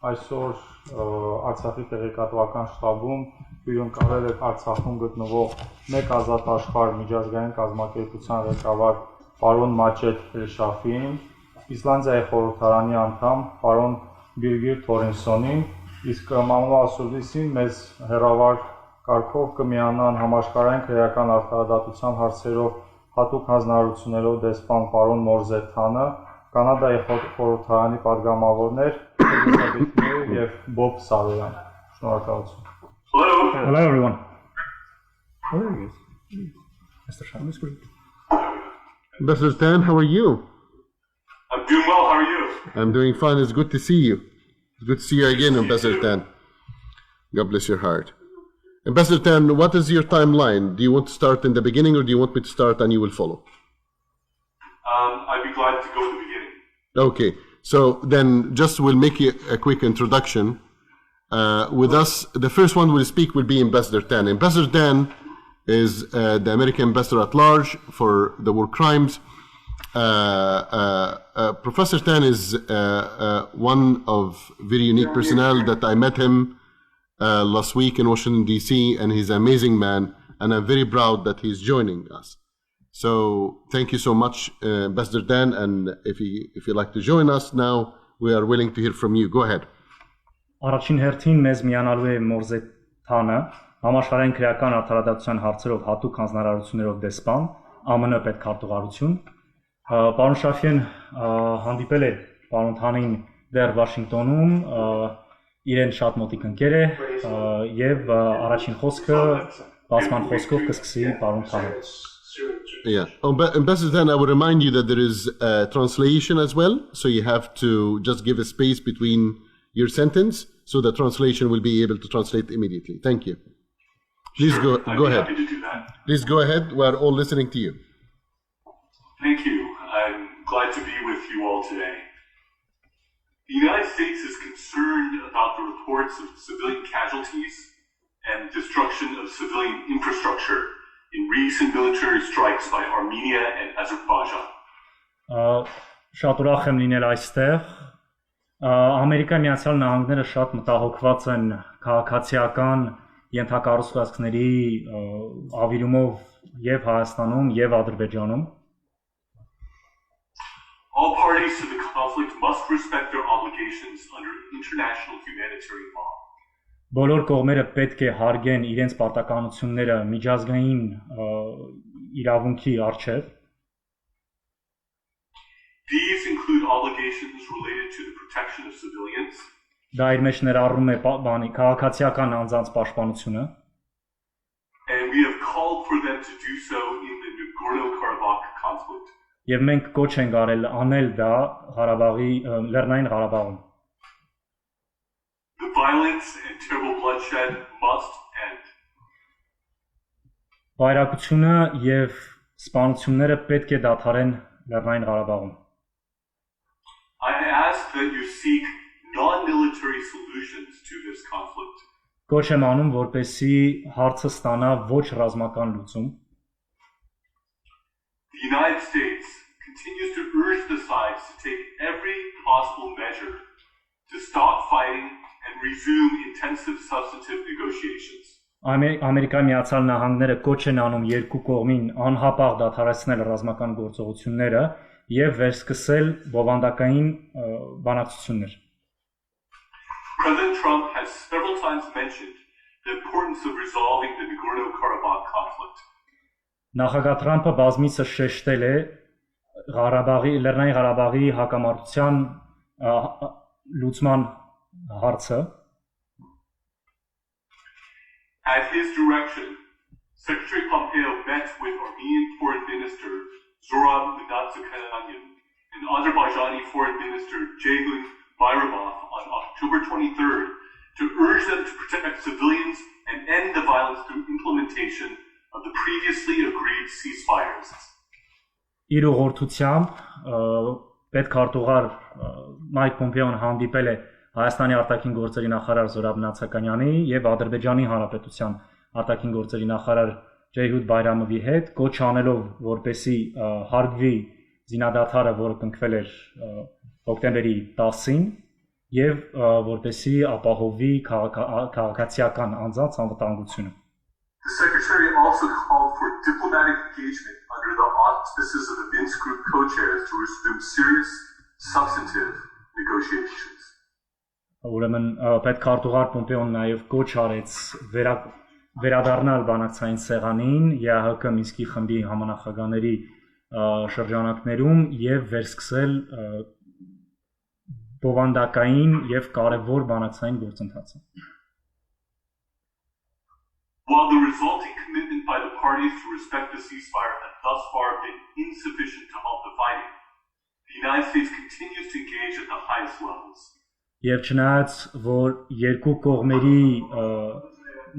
այսօր Արցախի տեղեկատվական շտաբում հյուրընկալել եք Արցախում գտնվող մեկ ազատ աշխարհ միջազգային կազմակերպության ղեկավար պարոն Մաջեդ Էլ Շաֆիին, Իսլանդիայի խորհրդարանի անդամ պարոն Բիրգիր Թոռարինսոնին, իսկ մամլո Ասուլիսին մեզ հեռավար կարգով կմիանան համաշխարհային քրեական արտարադատության հարցերով հատուկ հանձնարարություններով դեսպան պարոն Մորզե Թանը, Կանադայի խորհրդարանի պատգամավորներ, Էլիզաբեթ Մեյը և Բոբ Սարոյան։ Շնորհակալություն։ Hello everyone. Mr. Shafii. Ambassador Tan, how are you? I'm doing well, how are you? I'm doing fine. It's good to see you. It's good to see you again, Ambassador Tan. God bless your heart. Ambassador Tan, what is your timeline? Do you want to start in the beginning or do you want me to start and you will follow? I'd be glad to go to the beginning. Okay, so then just we'll make a quick introduction. With us, the first one will speak will be Ambassador Tan. Ambassador Tan is the American ambassador at large for the war crimes. Professor Tan is one of very unique personnel that I met him last week in Washington, D.C., and he's an amazing man, and I'm very proud that he's joining us. So thank you so much, Ambassador Dan, and if you'd like to join us now, we are willing to hear from you. Go ahead. Առաջին հերթին մեզ միանալու է Մորզե Թանը, համաշխարհային քրեական արտարադատության հարցերով հատուկ հանձնարարություններով դեսպան, ԱՄՆ Պետքարտուղարություն։ Պարոն Շաֆիեն հանդիպել է պարոն Թանին դեռ Վաշինգտոնում, իրեն շատ մոտիկ ընկեր է եւ առաջին խոսքը բացման խոսքով կսկսի պարոն Թանը։ Yeah. Ambassador Tan, I will remind you that there is a translation as well, so you have to just give a space between your sentence, so the translation will be able to translate immediately. Thank you. Please Sure, go ahead. Happy to do that. Please go ahead. We are all listening to you. Thank you. I'm glad to be with you all today. The United States is concerned about the reports of civilian casualties and destruction of civilian infrastructure in recent military strikes by Armenia and Azerbaijan. Շատ ուրախ եմ լինել այստեղ։ Ամերիկայի Միացյալ Նահանգները շատ մտահոգված են քաղաքացիական ենթակառուցվածքների ավիրումով եւ Հայաստանում եւ Ադրբեջանում։ All parties to the conflict must respect their obligations under international humanitarian law. Բոլոր կողմերը պետք է հարգեն իրենց պարտականությունները միջազգային իրավունքի առջև։ These include obligations related to the protection of civilians. Դա իր մեջ ներառում է քաղաքացիական անձանց պաշտպանությունը։ And we have called for them to do so in the Nagorno-Karabakh conflict. Եվ մենք կոչ ենք արել անել դա Ղարաբաղի Լեռնային Ղարաբաղում։ The violence and terrible bloodshed must end. Վայրակությունը եւ սպանությունները պետք է դադարեն Լեռնային Ղարաբաղում։ I ask that you seek non-military solutions to this conflict. Կոչ եմ անում, որպեսզի հարցը ստանա ոչ ռազմական լուծում։ The United States continues to urge the sides to take every possible measure to stop fighting and resume intensive substantive negotiations. Ամերիկայի Միացյալ Նահանգները կոչ են անում երկու կողմին անհապաղ դադարեցնել ռազմական գործողությունները եւ վերսկսել բովանդակային բանակցություններ։ President Trump has several times mentioned the importance of resolving the Nagorno-Karabakh conflict. Նախագահ Թրամփը բազմիցս շեշտել է Լեռնային Ղարաբաղի հակամարտության լուծման հարցը։ At his direction, Secretary Pompeo met with Armenian Foreign Minister Zoran Mnatsakanyan and Azerbaijani Foreign Minister Ceyhun Bayramov on October 23rd to urge them to protect civilians and end the violence through implementation of the previously agreed ceasefires. Իր ուղղորդությամբ պետքարտուղար Մայք Պոմպեոն հանդիպել է Հայաստանի արտաքին գործերի նախարար Զորաբ Նացականյանի եւ Ադրբեջանի Հանրապետության արտաքին գործերի նախարար Ceyhun Bayramovի հետ, կոչ անելով, որպեսի հարգվի զինադադարը, որը կնքվել էր հոկտեմբերի 10-ին, եւ որպեսի ապահովի քաղաքացիական անձանց անվտանգությունը։ The Secretary also called for diplomatic engagement under the auspices of the Minsk Group co-chairs to resume serious, substantive negotiations. Ուրեմն պետքարտուղար Պոմպեոն նաև կոչ արեց վերադառնալ բանակցային սեղանին ԵԱՀԿ Մինսկի խմբի համանախագահների շրջանակներում եւ վերսկսել բովանդակային եւ կարեւոր բանակցային գործընթացը։ While the resulting commitment by the parties to respect the ceasefire has thus far been insufficient to halt the fighting, the United States continues to engage at the highest levels. Եվ չնայած որ երկու կողմերի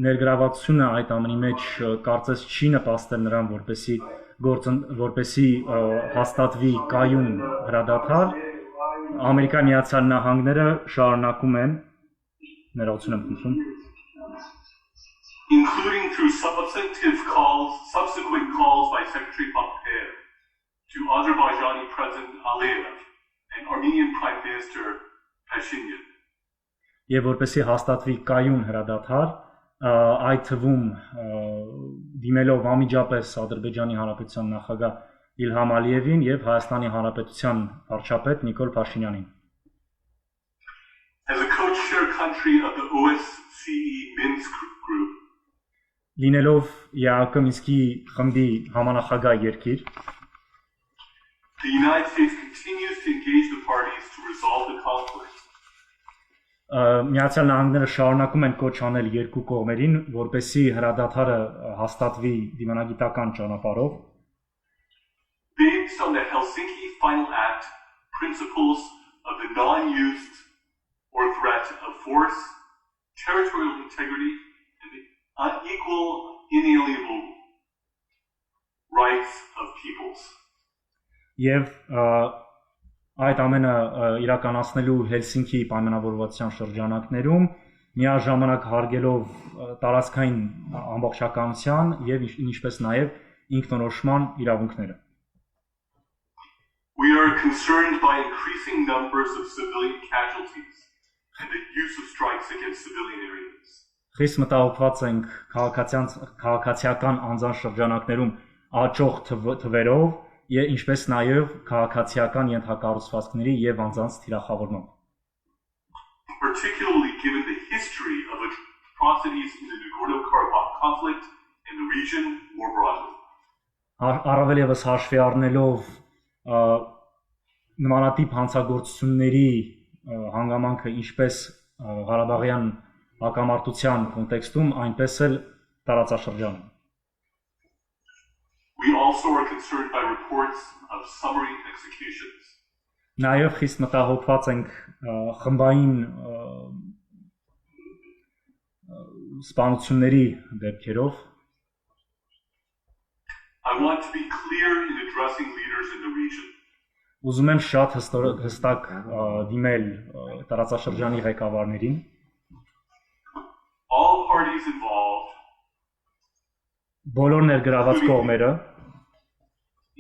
ներգրավվածությունը այդ ամենի մեջ կարծես չի նպաստել նրան որպեսի հաստատվի կայուն հրադադար, Ամերիկայի Միացյալ Նահանգները շարունակում են ներողություն եմ խնդրում including through subsequent calls by Secretary Pompeo to Azerbaijani President Aliyev and Armenian Prime Minister Pashinyan. Եվ որպեսզի հաստատվի կայուն հրադադար, այդ թվում դիմելով անմիջապես Ադրբեջանի Հանրապետության նախագահ Իլհամ Ալիևին եւ Հայաստանի Հանրապետության վարչապետ Նիկոլ Փաշինյանին։ As a co-chair country of the OSCE Minsk group, լինելով ԵԱՀԿ Մինսկի խմբի համանախագահ երկիր, the United States continues to engage the parties to resolve the conflict. Միացյալ Նահանգները շարունակում են կոչ անել երկու կողմերին, որպեսզի հրադադարը հաստատվի դիմանագիտական ճանապարհով, based on the Helsinki Final Act principles of the non-use or threat of force, territorial integrity, and the unequal, inalienable rights of peoples. Եվ այդ ամենը իրականացնելու Հելսինկի պայմանավորվածության շրջանակներում միաժամանակ հարգելով տարածքային ամբողջականության եւ ինչպես նաեւ ինքնորոշման իրավունքները։ We are concerned by increasing numbers of civilian casualties and the use of strikes against civilian areas. Խիստ մտահոգված ենք քաղաքացիական անձանց շրջանակներում աճող թվերով եւ ինչպես նաեւ քաղաքացիական ենթակառուցվածքների եւ անձանց թիրախավորմամբ։ Particularly given the history of atrocities in the Nagorno-Karabakh conflict and the region more broadly. Առավել եւս հաշվի առնելով նմանատիպ հանցագործությունների հանգամանքը ինչպես Ղարաբաղյան հակամարտության կոնտեքստում, այնպես էլ տարածաշրջանում։ We also are concerned by reports of summary executions. Նաև խիստ մտահոգված ենք խմբային սպանությունների դեպքերով։ I want to be clear in addressing leaders in the region. Ուզում եմ շատ հստակ դիմել տարածաշրջանի ղեկավարներին։ All parties involved, բոլոր ներգրաված կողմերը,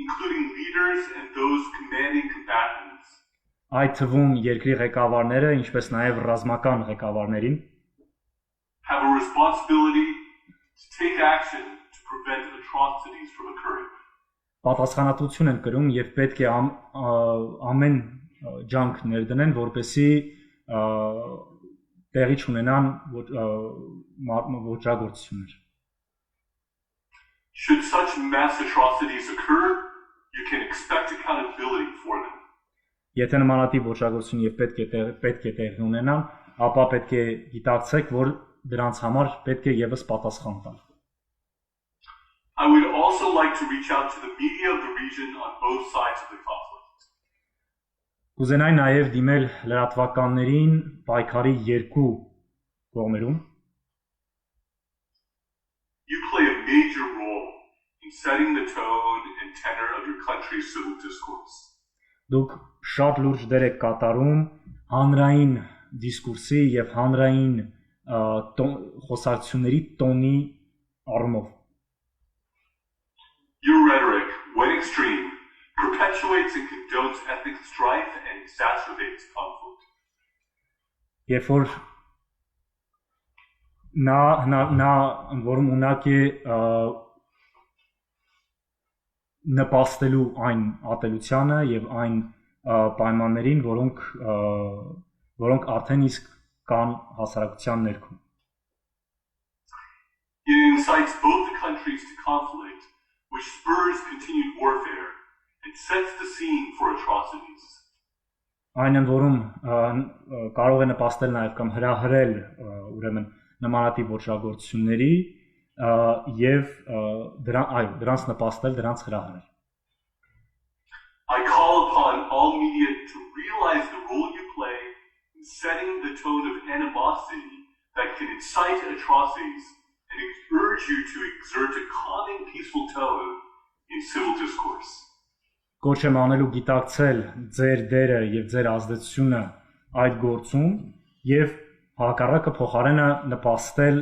including leaders and those commanding combatants, այդ թվում երկրի ղեկավարները, ինչպես նաև ռազմական ղեկավարներին, have a responsibility to take action to prevent atrocities from occurring. պատասխանատվություն են կրում եւ պետք է ամեն ջանք ներդնեն, որպեսզի տեղի չունենան ոճրագործություններ։ Should such mass atrocities occur, you can expect accountability for them. Եթե նմանատիպ ոճրագործություն եւ պետք է տեղի ունենան, ապա պետք է գիտակցեք, որ դրանց համար պետք է եւս պատասխան տալ։ I would also like to reach out to the media of the region on both sides of the conflict. Կուզենայի նաև դիմել լրատվականներին պայքարի երկու կողմերում։ You play a major role in setting the tone and tenor of your country's civil discourse. Դուք շատ լուրջ դեր եք կատարում հանրային դիսկուրսի եւ հանրային խոսակցությունների տոնի առումով։ Your rhetoric, when extreme, perpetuates and condones ethnic strife and exacerbates conflict. երբ որ նա որում ունակ է նպաստելու այն ատելությանը եւ այն պայմաններին, որոնք արդեն իսկ կան հասարակության ներքում։ It incites both the countries to conflict, which spurs continued warfare and sets the scene for atrocities. Այն են որում կարող է նպաստել նաև կամ հրահրել ուրեմն նմանատիպ ոչրագործությունների եւ դրանց նպաստել, դրանց հրահրել։ I call upon all media to realize the role you play in setting the tone of animosity that can incite atrocities and urge you to exert a calming, peaceful tone in civil discourse. Կոչ եմ անելու գիտակցել ձեր դերը եւ ձեր ազդեցությունը այդ գործում եւ հակառակը փոխարենը նպաստել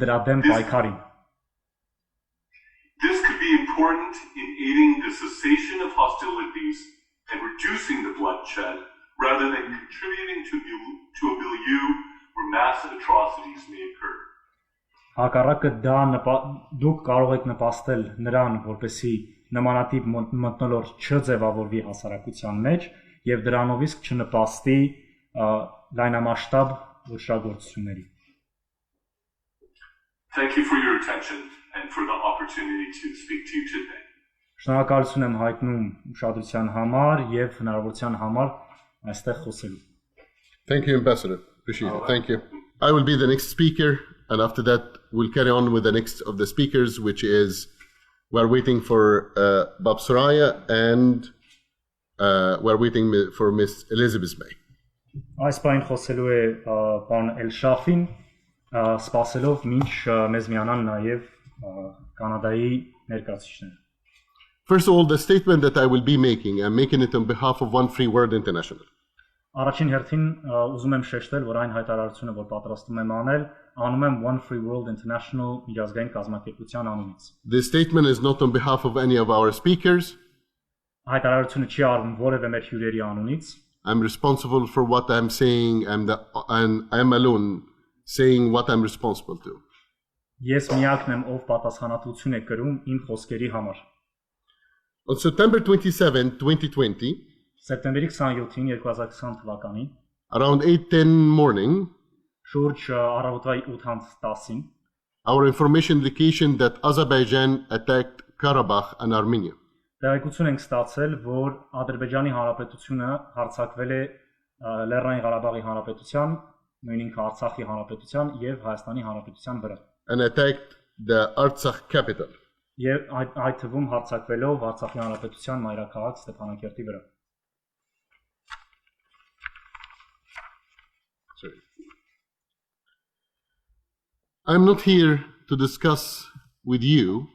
դրա դեմ պայքարին։ This could be important in aiding the cessation of hostilities and reducing the bloodshed rather than contributing to a milieu where mass atrocities may occur. Հակառակը դուք կարող եք նպաստել նրան, որպեսզի նմանատիպ մթնոլորտ չձևավորվի հասարակության մեջ եւ դրանով իսկ չնպաստի լայնամասշտաբ ոչրագործությունների։ Thank you for your attention and for the opportunity to speak to you today. Շնորհակալություն եմ հայտնում ուշադրության համար եւ հնարավորության համար այստեղ խոսելու։ Thank you, Ambassador. Appreciate it. Thank you. I will be the next speaker, and after that, we'll carry on with the next of the speakers, which is we're waiting for Bob Sarayen and we're waiting for Miss Elizabeth Meyը. Այս բան խոսելու է պարոն Էլ Շաֆին, սպասելով մինչ մեզ միանան նաև Կանադայի ներկայացուցիչները։ First of all, the statement that I will be making, I'm making it on behalf of One Free World International. Առաջին հերթին ուզում եմ շեշտել, որ այն հայտարարությունը, որ պատրաստում եմ անել, անում եմ One Free World International միջազգային կազմակերպության անունից։ This statement is not on behalf of any of our speakers. Հայտարարությունը չի արվում որևէ մեր հյուրերի անունից։ I'm responsible for what I'm saying, and I'm alone saying what I'm responsible to. Ես միակն եմ, ով պատասխանատվություն է կրում իմ խոսքերի համար։ On September 27, 2020, Սեպտեմբերի 27-ին 2020 թվականին around 8:10 morning, շուրջ առավոտվա 8:10-ին our information indication that Azerbaijan attacked Karabakh and Armenia. տեղեկություն ենք ստացել, որ Ադրբեջանի Հանրապետությունը հարձակվել է Լեռնային Ղարաբաղի Հանրապետության, նույնիսկ Արցախի Հանրապետության եւ Հայաստանի Հանրապետության վրա։ And attacked the Artsakh capital. Եվ այդ թվում հարձակվելով Արցախի Հանրապետության մայրաքաղաք Ստեփանակերտի վրա։ Sorry. I'm not here to discuss with you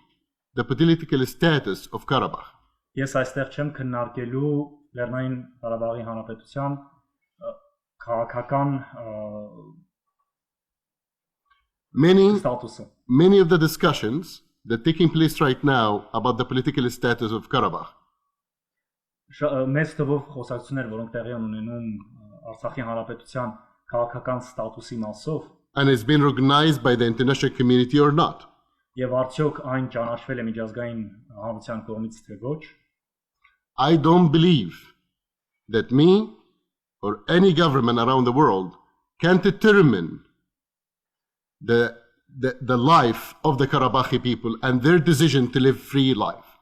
the political status of Karabakh. Ես այստեղ չեմ քննարկելու Լեռնային Ղարաբաղի Հանրապետության քաղաքական ստատուսը։ Many of the discussions that are taking place right now about the political status of Karabakh Մեծ թվով խոսակցություններ, որոնք տեղի են ունենում Արցախի Հանրապետության քաղաքական ստատուսի մասով, and it's been recognized by the international community or not. Եվ արդյոք այն ճանաչվել է միջազգային հանրության կողմից թե ոչ։ I don't believe that me or any government around the world can determine the life of the Karabakhi people and their decision to live free life.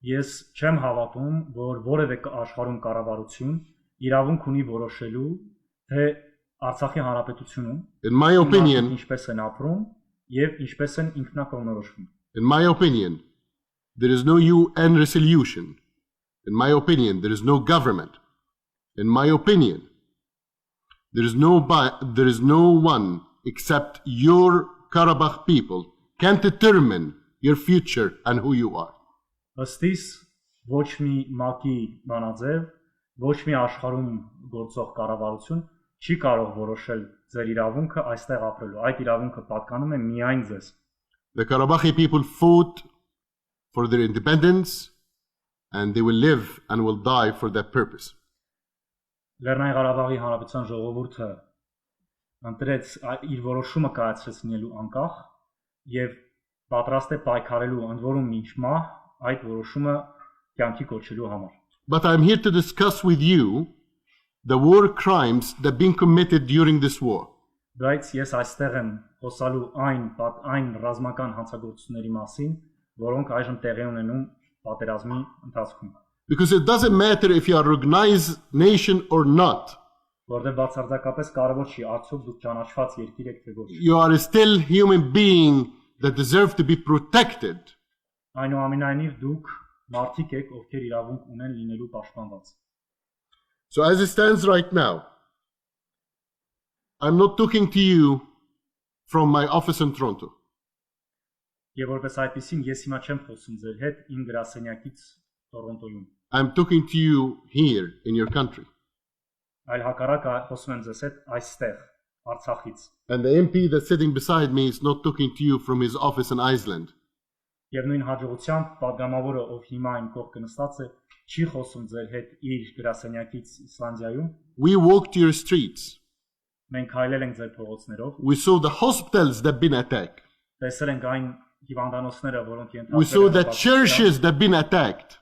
Ես չեմ հավատում, որ որևէ աշխարհում կառավարություն իրավունք ունի որոշելու, թե Արցախի Հանրապետությունում In my opinion, ինչպես են ապրում եւ ինչպես են ինքնակողմնորոշվում։ In my opinion, there is no UN resolution. In my opinion, there is no government. In my opinion, there is no one except your Karabakh people can determine your future and who you are. Ըստիս ոչ մի մակի բանաձև, ոչ մի աշխարհում գործող կառավարություն չի կարող որոշել ձեր իրավունքը այստեղ ապրելու։ Այդ իրավունքը պատկանում է միայն ձեզ։ The Karabakhi people fought for their independence and they will live and will die for that purpose. Լեռնային Ղարաբաղի Հանրապետության ժողովուրդը ընտրեց իր որոշումը կայացրեց լինելու անկախ եւ պատրաստ է պայքարելու ընդ որում մինչ մահ այդ որոշումը կյանքի կոչելու համար։ But I'm here to discuss with you the war crimes that have been committed during this war. Բայց ես այստեղ եմ խոսալու այն ռազմական հանցագործությունների մասին, որոնք այժմ տեղի ունենում պատերազմի ընթացքում։ Because it doesn't matter if you are a recognized nation or not. Որտեղ բացարձակապես կարևոր չի արդյոք դուք ճանաչված երկիր եք թե ոչ։ You are still human being that deserve to be protected. Այնուամենայնիվ դուք մարդիկ եք, ովքեր իրավունք ունեն լինելու պաշտպանված։ So as it stands right now, I'm not talking to you from my office in Toronto. Եվ որպես այդպեսին ես հիմա չեմ խոսում ձեր հետ իմ գրասենյակից Տորոնտոյում։ I'm talking to you here in your country. Այլ հակառակը խոսում եմ ձեզ հետ այստեղ, Արցախից։ And the MP that's sitting beside me is not talking to you from his office in Iceland. Եվ նույն հաջողությամբ պատգամավորը, ով հիմա իմ կողքը նստած է, չի խոսում ձեր հետ իր գրասենյակից Իսլանդիայում։ We walked your streets. Մենք քայլել ենք ձեր փողոցներով, We saw the hospitals that have been attacked. տեսել ենք այն հիվանդանոցները, որոնք We saw the ենթարկվել են, churches that have been attacked.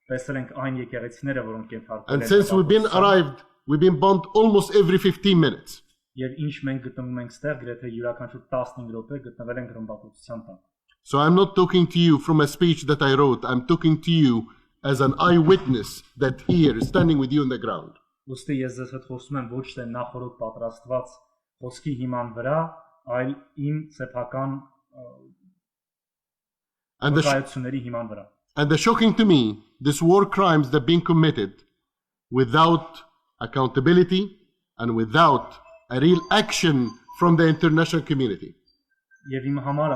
տեսել ենք այն եկեղեցիները, որոնք ենթարկվել And են since we've been arrived, we've been bombed almost every 15 minutes. Եվ ինչ մենք գտնվում ենք ստեղ, գրեթե յուրաքանչյուր 15 րոպե գտնվել ենք ռմբակոծության տակ։ So I'm not talking to you from a speech that I wrote. I'm talking to you as an eyewitness that here is standing with you on the ground. Ոստի ես ձեզ հետ խոսում եմ ոչ թե նախորդ պատրաստված խոսքի հիման վրա, այլ իմ սեփական վկայությունների հիման վրա։ And the shocking to me, this war crimes that have been committed without accountability and without a real action from the international community. Եվ իմ համար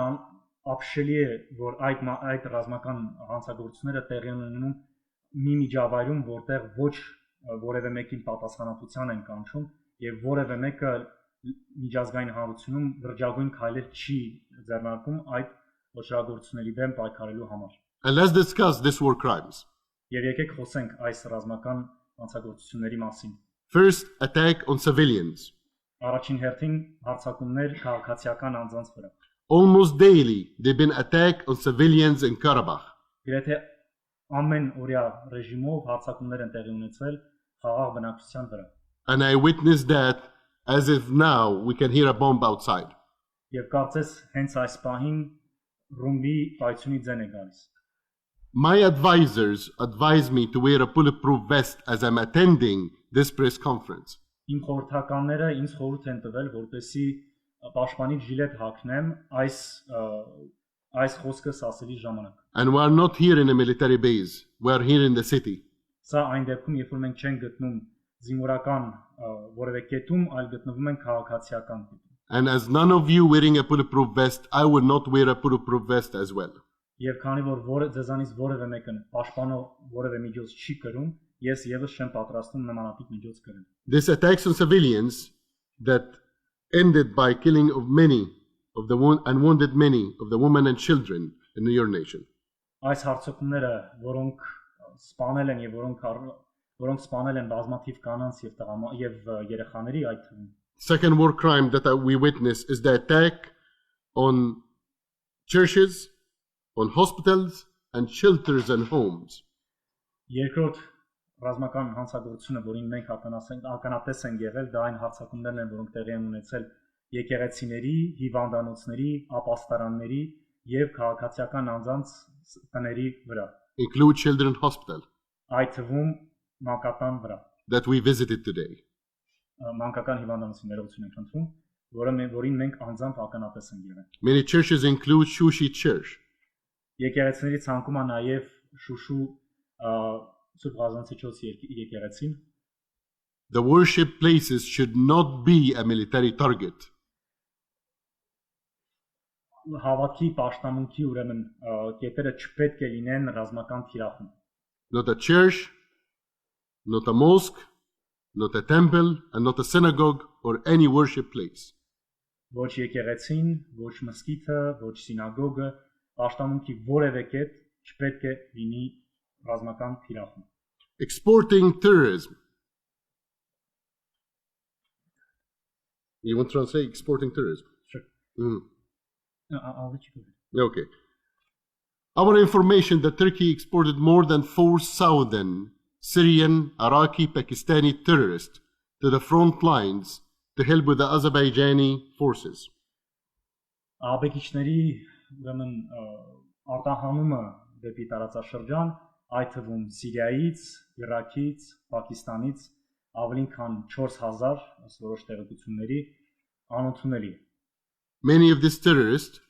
ապշելի է, որ այդ ռազմական հանցագործությունները տեղի ունենում մի միջավայրում, որտեղ ոչ որևէ մեկին պատասխանատվության են կանչում եւ որևէ մեկը միջազգային հանրությունում վրջագույն քայլեր չի ձեռնարկում այդ ոչրագործությունների դեմ պայքարելու համար։ And let's discuss this war crimes. Եվ եկեք խոսենք այս ռազմական հանցագործությունների մասին։ First, attack on civilians. Առաջին հերթին հարձակումներ քաղաքացիական անձանց վրա։ Almost daily, they've been attacked on civilians in Karabakh. Գրեթե ամեն օրյա ռեժիմով հարձակումներ են տեղի ունեցել խաղաղ բնակչության վրա։ And I witnessed that as if now we can hear a bomb outside. Եվ կարծես հենց այս պահին ռումբի պայթյունի ձայն է գալիս։ My advisors advised me to wear a bulletproof vest as I'm attending this press conference. Իմ խորհրդականները ինձ խորհուրդ են տվել, որպեսզի պաշտպանիչ ժիլետ հագնեմ այս խոսքս ասելի ժամանակ։ And we are not here in a military base. We are here in the city. Սա այն դեպքում, երբ որ մենք չենք գտնում զինվորական որևէ կետում, այլ գտնվում ենք քաղաքացիական կետում։ And as none of you wearing a bulletproof vest, I will not wear a bulletproof vest as well. Եվ քանի որ ձեզանից որևէ մեկը պաշտպանող որևէ միջոց չի կրում, ես եւս չեմ պատրաստվում նմանատիպ միջոց կրել։ This attacks on civilians that ended by killing of many of the and wounded many of the women and children in your nation. Այս հարձակումները, որոնք սպանել են եւ որոնք սպանել են բազմաթիվ կանանց եւ երեխաների այդ թվում։ Second war crime that we witness is the attack on churches, on hospitals and shelters and homes. Երկրորդ ռազմական հանցագործությունը, որին մենք ականատես ենք եղել, դա այն հարձակումներն են, որոնք տեղի են ունեցել եկեղեցիների, հիվանդանոցների, ապաստարանների եւ քաղաքացիական անձանց տների վրա։ Include children's hospital. Այդ թվում մանկական վրա։ That we visited today. Մանկական հիվանդանոցի ներողություն ենք խնդրում, որին մենք անձամբ ականատես ենք եղել։ Many churches include Shushi Church. Եկեղեցիների ցանկում է նաեւ Շուշու Սուրբ Ղազանցիչոց եկեղեցին։ The worship places should not be a military target. Հավաքի պաշտամունքի ուրեմն կետերը չպետք է լինեն ռազմական թիրախում։ Not a church, not a mosque, not a temple, and not a synagogue or any worship place. Ոչ եկեղեցին, ոչ մզկիթը, ոչ սինագոգը, պաշտամունքի որևէ կետ չպետք է լինի ռազմական թիրախում։ Exporting terrorism You want to translate exporting terrorism? Sure. Mm. No, I'll let you go ahead. Okay. Our information that Turkey exported more than 4,000 Syrian, Iraqi, Pakistani terrorists to the front lines to help with the Azerbaijani forces. Աբեկիչների ուրեմն արտահանումը դեպի տարածաշրջան, այդ թվում Սիրիայից, Իրաքից, Պակիստանից ավելին քան 4000, ըստ որոշ տեղեկությունների, անընդունելի է։ Many of these terrorists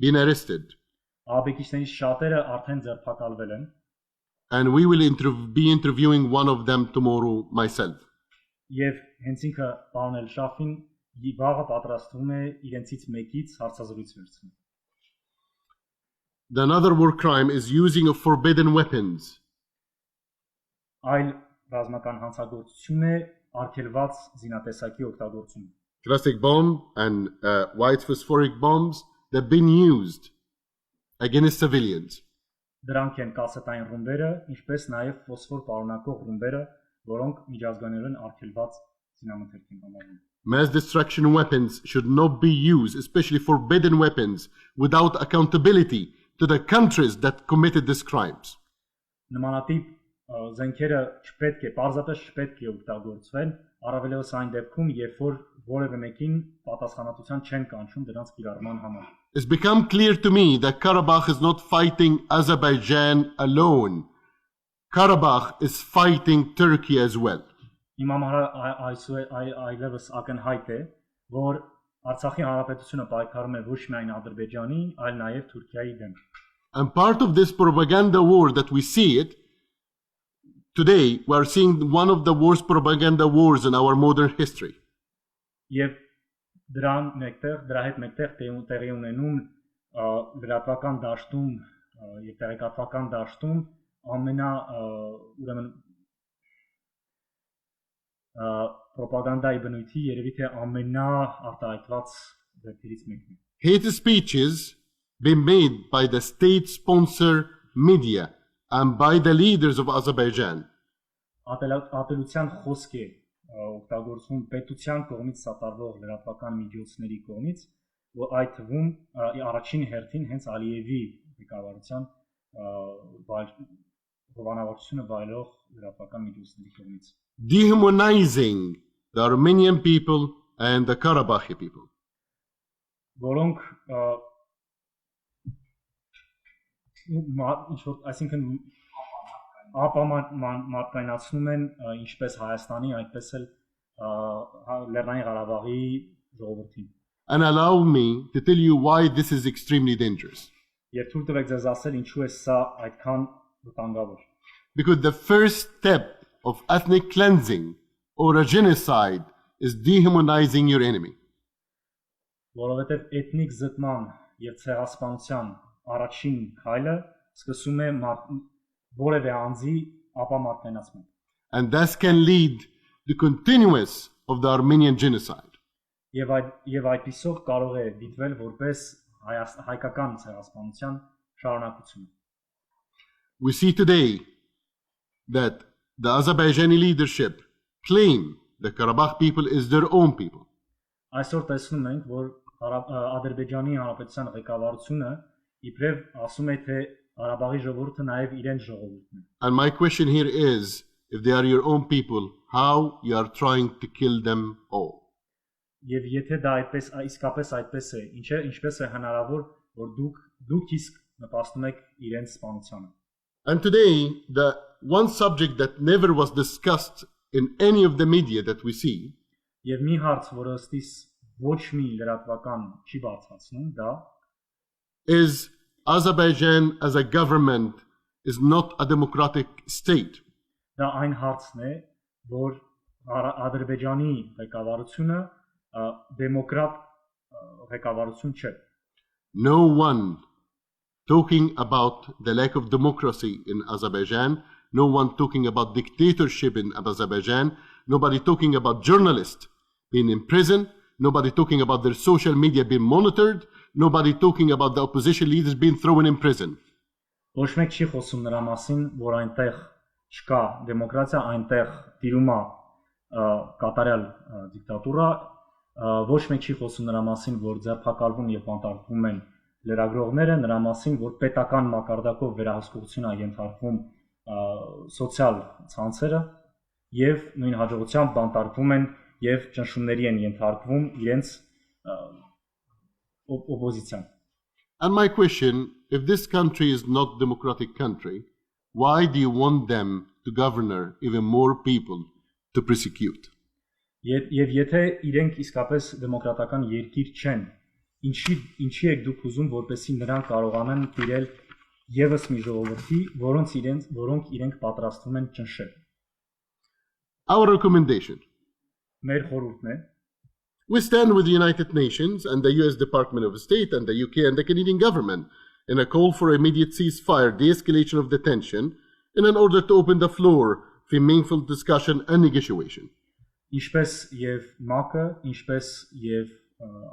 been arrested, Աբեկիչներից շատերը արդեն ձերբակալվել են, and we will be interviewing one of them tomorrow myself. եւ հենց ինքը պարոն Էլ Շաֆին վաղը պատրաստվում է իրենցից մեկից հարցազրույց վերցնել։ Another war crime is using of forbidden weapons. Այլ ռազմական հանցագործություն է արգելված զինատեսակի օգտագործումը։ Classic bomb and white phosphoric bombs that have been used against civilians. Դրանք են կասետային ռումբերը, ինչպես նաև ֆոսֆոր պարունակող ռումբերը, որոնք միջազգայինորեն արգելված զինամթերք են համարվում։ Mass destruction weapons should not be used, especially forbidden weapons, without accountability to the countries that committed these crimes. Նմանատիպ զենքերը չպետք է, պարզապես չպետք է օգտագործվեն, առավելևս այն դեպքում, երբ որ որևէ մեկին պատասխանատվության չեն կանչում դրանց կիրառման համար։ It's become clear to me that Karabakh is not fighting Azerbaijan alone. Karabakh is fighting Turkey as well. Իմ համար այլևս ակնհայտ է, որ Արցախի հանրապետությունը պայքարում է ոչ միայն Ադրբեջանի, այլ նաև Թուրքիայի դեմ։ And part of this propaganda war that we see it, today we are seeing one of the worst propaganda wars in our modern history. Եվ դրա հետ մեկտեղ տեղի ունենում լրատվական դաշտում եւ տեղեկատվական դաշտում ուրեմն propagandայի բնույթի երևի թե ամենաարտահայտված դեպքերից մեկն է։ Hate speeches being made by the state-sponsored media and by the leaders of Azerbaijan. Ատելության խոսք է օգտագործվում պետության կողմից սատարվող լրատվական միջոցների կողմից, որ այդ թվում առաջին հերթին հենց Ալիևի ղեկավարության հովանավորությունը վայելող լրատվական միջոցների կողմից։ Dehumanizing the Armenian people and the Karabakhi people. Որոնք այսինքն ապամարտկայնացնում են ինչպես Հայաստանի, այդպես էլ Լեռնային Ղարաբաղի ժողովրդին։ And allow me to tell you why this is extremely dangerous. Եվ թույլ տվեք ձեզ ասել ինչու է սա այդքան վտանգավոր։ Because the first step of ethnic cleansing or a genocide is dehumanizing your enemy. Որովհետև էթնիկ զտման եւ ցեղասպանության առաջին քայլը սկսում է որևէ անձի ապամարտկայնացման։ And that can lead to continuous of the Armenian genocide. Եվ այդպիսով կարող է դիտվել որպես հայկական ցեղասպանության շարունակություն։ We see today that the Azerbaijani leadership claim the Karabakh people is their own people. Այսօր տեսնում ենք, որ Ադրբեջանի հանրապետության ղեկավարությունը իբրև ասում է, թե Ղարաբաղի ժողովուրդը նաև իրենց ժողովուրդն է։ And my question here is, if they are your own people, how you are trying to kill them all? Եվ եթե դա իսկապես այդպես է, ինչպես է հնարավոր, որ դուք իսկ նպաստում եք իրենց սպանությանը։ And today, the one subject that never was discussed in any of the media that we see Եվ մի հարց, որը ըստիս ոչ մի լրատվական չի բարձրացնում, դա is Azerbaijan as a government is not a democratic state. Դա այն հարցն է, որ Ադրբեջանի ղեկավարությունը դեմոկրատ ղեկավարություն չէ։ No one talking about the lack of democracy in Azerbaijan, no one talking about dictatorship in Azerbaijan, nobody talking about journalists being in prison, nobody talking about their social media being monitored, nobody talking about the opposition leaders being thrown in prison. Ոչ մեկ չի խոսում նրա մասին, որ այնտեղ չկա դեմոկրատիա, այնտեղ տիրում է կատարյալ դիկտատուրա, ոչ մեկ չի խոսում նրա մասին, որ ձերբակալվում եւ բանտարկվում են լրագրողները, նրա մասին, որ պետական մակարդակով վերահսկողություն է ենթարկվում սոցիալ ցանցերը եւ նույն հաջողությամբ բանտարկվում են եւ ճնշումների են ենթարկվում իրենց օպոզիցիան. And my question, if this country is not democratic country, why do you want them to govern even more people to persecute? Եվ եթե իրենք իսկապես դեմոկրատական երկիր չեն, ինչի եք դուք ուզում, որպեսզի նրանք կարողանան տիրել եւս մի ժողովրդի, որոնք իրենք պատրաստվում են ճնշել։ Our recommendation. Մեր խորհուրդն է, We stand with the United Nations and the US Department of State and the UK and the Canadian government in a call for immediate ceasefire, de-escalation of the tension, and in order to open the floor for meaningful discussion and negotiation. ինչպես եւ ՄԱԿ-ը, ինչպես եւ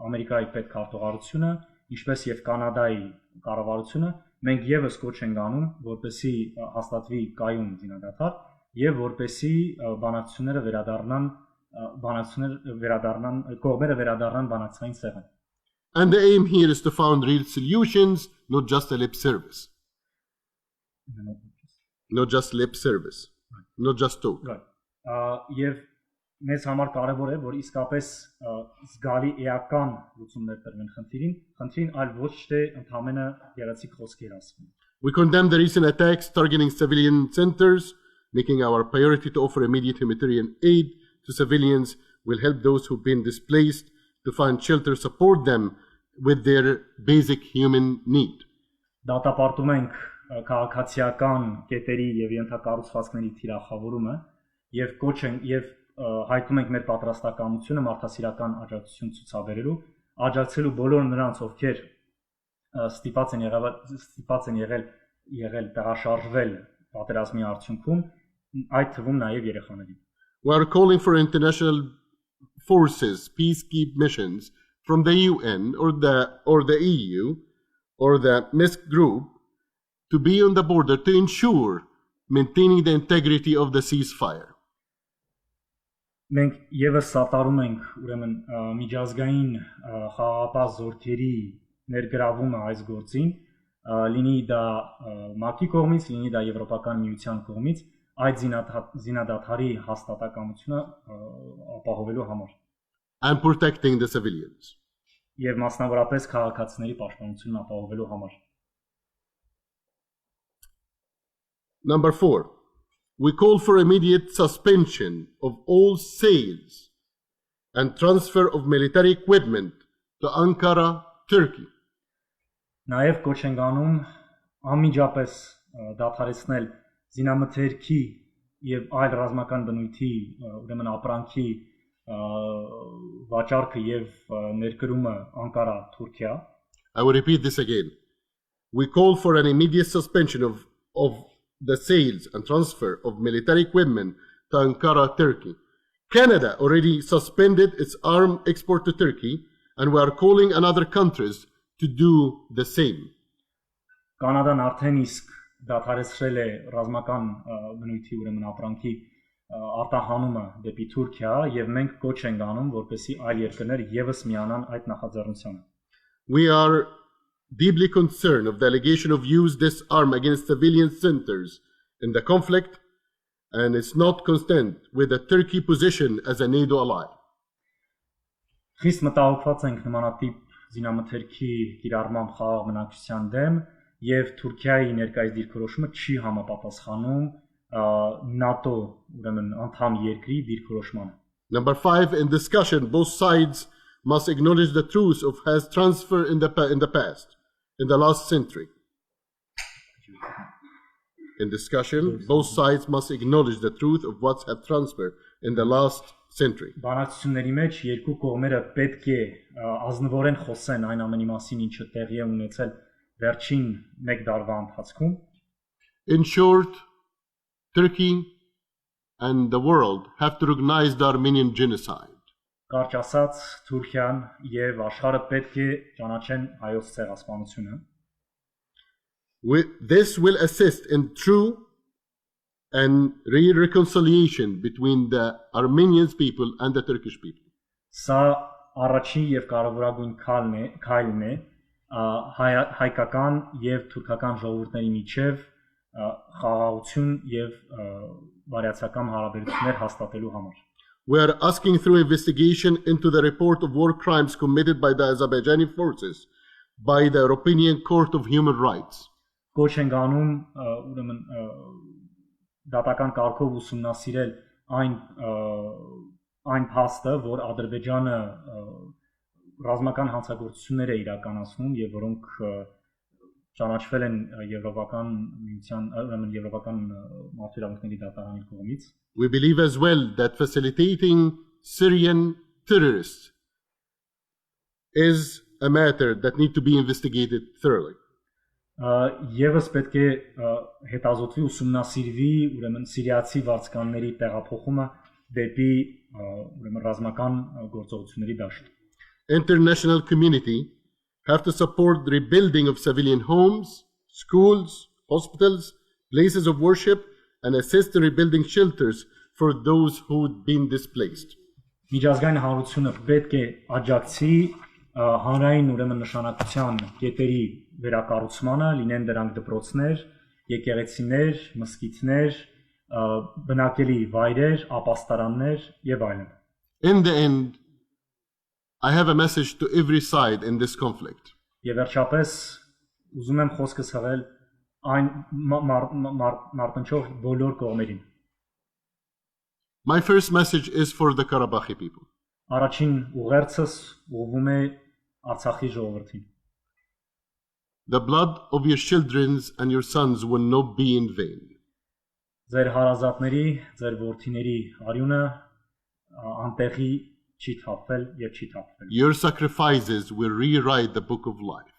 Ամերիկայի Պետքարտուղարությունը, ինչպես եւ Կանադայի կառավարությունը, մենք եւս կոչ ենք անում, որպեսզի հաստատվի կայուն զինադադար եւ որպեսզի բանակցությունները կողմերը վերադառնան բանակցային սեղան։ And the aim here is to find real solutions, not just a lip service. Not just lip service. Not just talk. Եվ մեզ համար կարևոր է, որ իսկապես զգալի էական լուծումներ տրվեն խնդրին, այլ ոչ թե ընդհանրապես երացիկ խոսքեր ասվեն։ We condemn the recent attacks targeting civilian centers, making our priority to offer immediate humanitarian aid to civilians will help those who've been displaced to find shelter, support them with their basic human need. Դատապարտում ենք քաղաքացիական կետերի եւ ենթակառուցվածքների թիրախավորումը եւ կոչ ենք եւ հայտնում ենք մեր պատրաստակամությունը մարդասիրական աջակցություն ցուցաբերելու, աջակցելու բոլոր նրանց, ովքեր ստիպված են եղել տեղաշարժվել պատերազմի արդյունքում, այդ թվում նաեւ երեխաներին։ We are calling for international forces, peacekeeping missions from the UN or the EU or the Minsk group to be on the border to ensure maintaining the integrity of the ceasefire. Մենք եւս սատարում ենք ուրեմն միջազգային խաղաղապահ զորքերի ներգրավումը այս գործին, լինի դա ՄԱԿ-ի կողմից, լինի դա Եվրոպական միության կողմից, այդ զինադադարի հաստատակամությունը ապահովելու համար and protecting the civilians. Եվ մասնավորապես քաղաքացիների պաշտպանությունն ապահովելու համար։ Number 4. We call for immediate suspension of all sales and transfer of military equipment to Ankara, Turkey. Նաև կոչ ենք անում անմիջապես դադարեցնել զինամթերքի եւ այլ ռազմական բնույթի, ուրեմն ապրանքի վաճառքը եւ ներկրումը Անկարա, Թուրքիա։ I will repeat this again. We call for an immediate suspension of the sales and transfer of military equipment to Ankara, Turkey. Canada already suspended its arms export to Turkey, and we are calling on other countries to do the same. Կանադան արդեն իսկ դադարեցրել է ռազմական բնույթի ուրեմն ապրանքի արտահանումը դեպի Թուրքիա եւ մենք կոչ ենք անում, որպեսզի այլ երկրներ եւս միանան այդ նախաձեռնությանը։ We are deeply concerned of the allegation of use this arm against civilian centers in the conflict, and it's not consistent with the Turkey position as a NATO ally. Խիստ մտահոգված ենք նմանատիպ զինամթերքի կիրառմամբ խաղաղ բնակչության դեմ եւ Թուրքիայի ներկայիս դիրքորոշումը չի համապատասխանում NATO ուրեմն անդամ երկրի դիրքորոշմանը։ Number 5, in discussion, both sides must acknowledge the truth of has transferred in the past, in the last century. In discussion, both sides must acknowledge the truth of what have transferred in the last century. Բանակցությունների մեջ երկու կողմերը պետք է ազնվորեն խոսեն այն ամենի մասին, ինչը տեղի է ունեցել վերջին 1 տարվա ընթացքում։ In short, Turkey and the world have to recognize the Armenian genocide. Կարճ ասած, Թուրքիան եւ աշխարհը պետք է ճանաչեն հայոց ցեղասպանությունը։ This will assist in true and real reconciliation between the Armenian people and the Turkish people. Սա առաջին եւ կարևորագույն քայլն է հայկական եւ թուրքական ժողովուրդների միջև խաղաղություն եւ բարյացակամ հարաբերություններ հաստատելու համար։ We are asking through investigation into the report of war crimes committed by the Azerbaijani forces by the European Court of Human Rights. Կոչ ենք անում ուրեմն դատական կարգով ուսումնասիրել այն փաստը, որ Ադրբեջանը ռազմական հանցագործություններ է իրականացնում եւ որոնք ճանաչվել են Եվրոպական միության, ուրեմն Եվրոպական մարդու իրավունքների դատարանի կողմից։ We believe as well that facilitating Syrian terrorists is a matter that needs to be investigated thoroughly. Եվս պետք է հետազոտվի ուսումնասիրվի ուրեմն սիրիացի վարձկանների տեղափոխումը դեպի ուրեմն ռազմական գործողությունների դաշտ։ International community have to support the rebuilding of civilian homes, schools, hospitals, places of worship, and assist in rebuilding shelters for those who've been displaced. Միջազգային հանրությունը պետք է աջակցի հանրային ուրեմն նշանակության կետերի վերակառուցմանը, լինեն դրանք դպրոցներ, եկեղեցիներ, մզկիթներ, բնակելի վայրեր, ապաստարաններ եւ այլն։ In the end, I have a message to every side in this conflict. Եվ վերջապես ուզում եմ խոսքս հղել այն մարտնչող բոլոր կողմերին։ My first message is for the Karabakhi people. Առաջին ուղերձս ուղղվում է Արցախի ժողովրդին։ The blood of your children and your sons will not be in vain. Ձեր հարազատների, ձեր որդիների արյունը անտեղի չի թափվել եւ չի թափվել։ Your sacrifices will rewrite the book of life.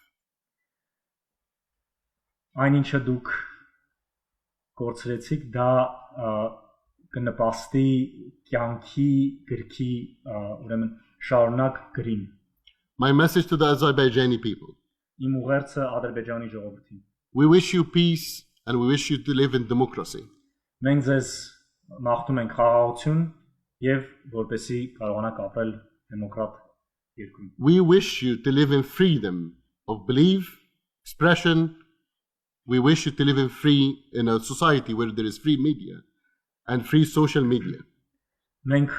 Այն ինչը դուք կորցրեցիք, դա կնպաստի կյանքի գրքի ուրեմն շարունակ գրին։ My message to the Azerbaijani people. Իմ ուղերձը Ադրբեջանի ժողովրդին։ We wish you peace and we wish you to live in democracy. Մենք ձեզ մաղթում ենք խաղաղություն եւ որպեսզի կարողանաք ապրել դեմոկրատ երկրում։ We wish you to live in freedom of belief, expression. We wish you to live in a society where there is free media and free social media. Մենք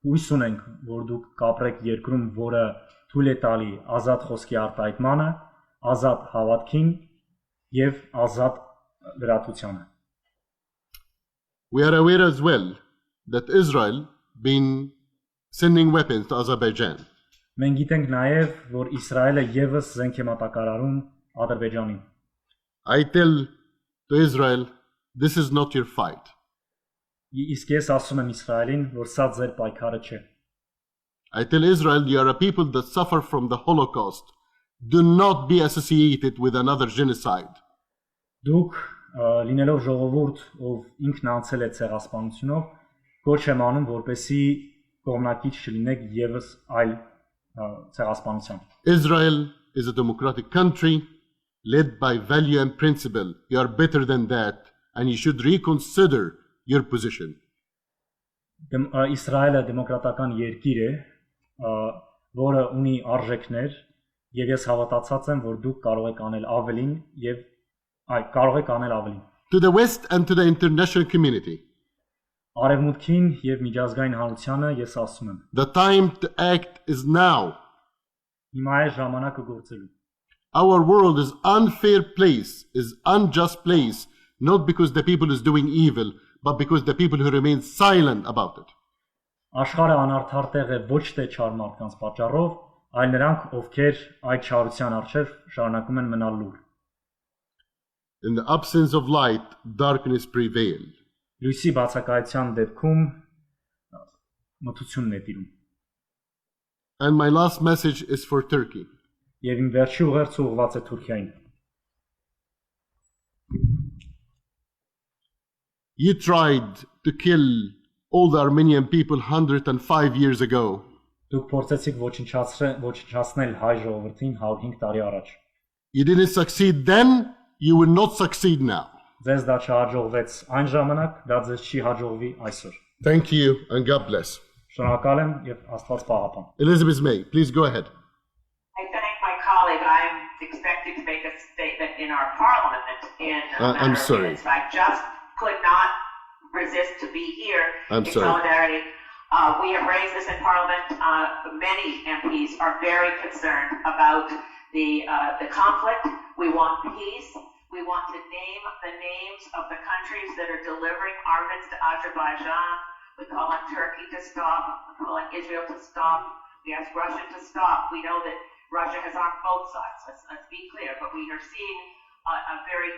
հույս ունենք, որ դուք կապրեք երկրում, որը թույլ է տալի ազատ խոսքի արտահայտմանը, ազատ հավատքին եւ ազատ լրատվությանը։ We are aware as well that Israel been sending weapons to Azerbaijan. Մենք գիտենք նաեւ, որ Իսրայելը եւս զենք է մատակարարում Ադրբեջանին։ I tell to Israel, this is not your fight. Իսկ ես ասում եմ Իսրայելին, որ սա ձեր պայքարը չէ։ I tell Israel, you are a people that suffer from the Holocaust. Do not be associated with another genocide. Դուք լինելով ժողովուրդ, ով ինքն անցել է ցեղասպանությունով, կոչ եմ անում, որպեսզի կողմնակից չլինեք եւս այլ ցեղասպանության։ Israel is a democratic country led by value and principle. You are better than that, and you should reconsider your position. Իսրայելը դեմոկրատական երկիր է, որը ունի արժեքներ, եւ ես հավատացած եմ, որ դուք կարող եք անել ավելին եւ կարող եք անել ավելին։ To the West and to the international community. Արևմուտքին եւ միջազգային հանրությանը ես ասում եմ. The time to act is now. Հիմա է ժամանակը գործելու։ Our world is unfair place, is unjust place, not because the people is doing evil, but because the people who remain silent about it. Աշխարհը անարդար տեղ է ոչ թե չար մարդկանց պատճառով, այլ նրանք, ովքեր այդ չարության առջև շարունակում են մնալ լուր։ In the absence of light, darkness prevailed. Լույսի բացակայության դեպքում մթությունն է տիրում։ And my last message is for Turkey. Եվ իմ վերջի ուղերձը ուղղված է Թուրքիային։ You tried to kill all the Armenian people 105 years ago. Դուք փորձեցիք ոչնչացնել հայ ժողովրդին 105 տարի առաջ։ You didn't succeed then, you will not succeed now. Ձեզ դա չհաջողվեց այն ժամանակ, դա ձեզ չի հաջողվի այսօր։ Thank you and God bless. Շնորհակալ եմ եւ Աստված պահապան։ Elizabeth May, please go ahead. I thank my colleague. I'm expected to make a statement in our parliament in a I'm matter of sorry. minutes. I just could not resist to be here I'm in sorry. solidarity. We have raised this in Parliament. Many MPs are very concerned about the conflict. We want peace. We want to name the names of the countries that are delivering armaments to Azerbaijan. We call on Turkey to stop. We call on Israel to stop. We ask Russia to stop. We know that Russia has armed both sides. Let's be clear. But we are seeing a very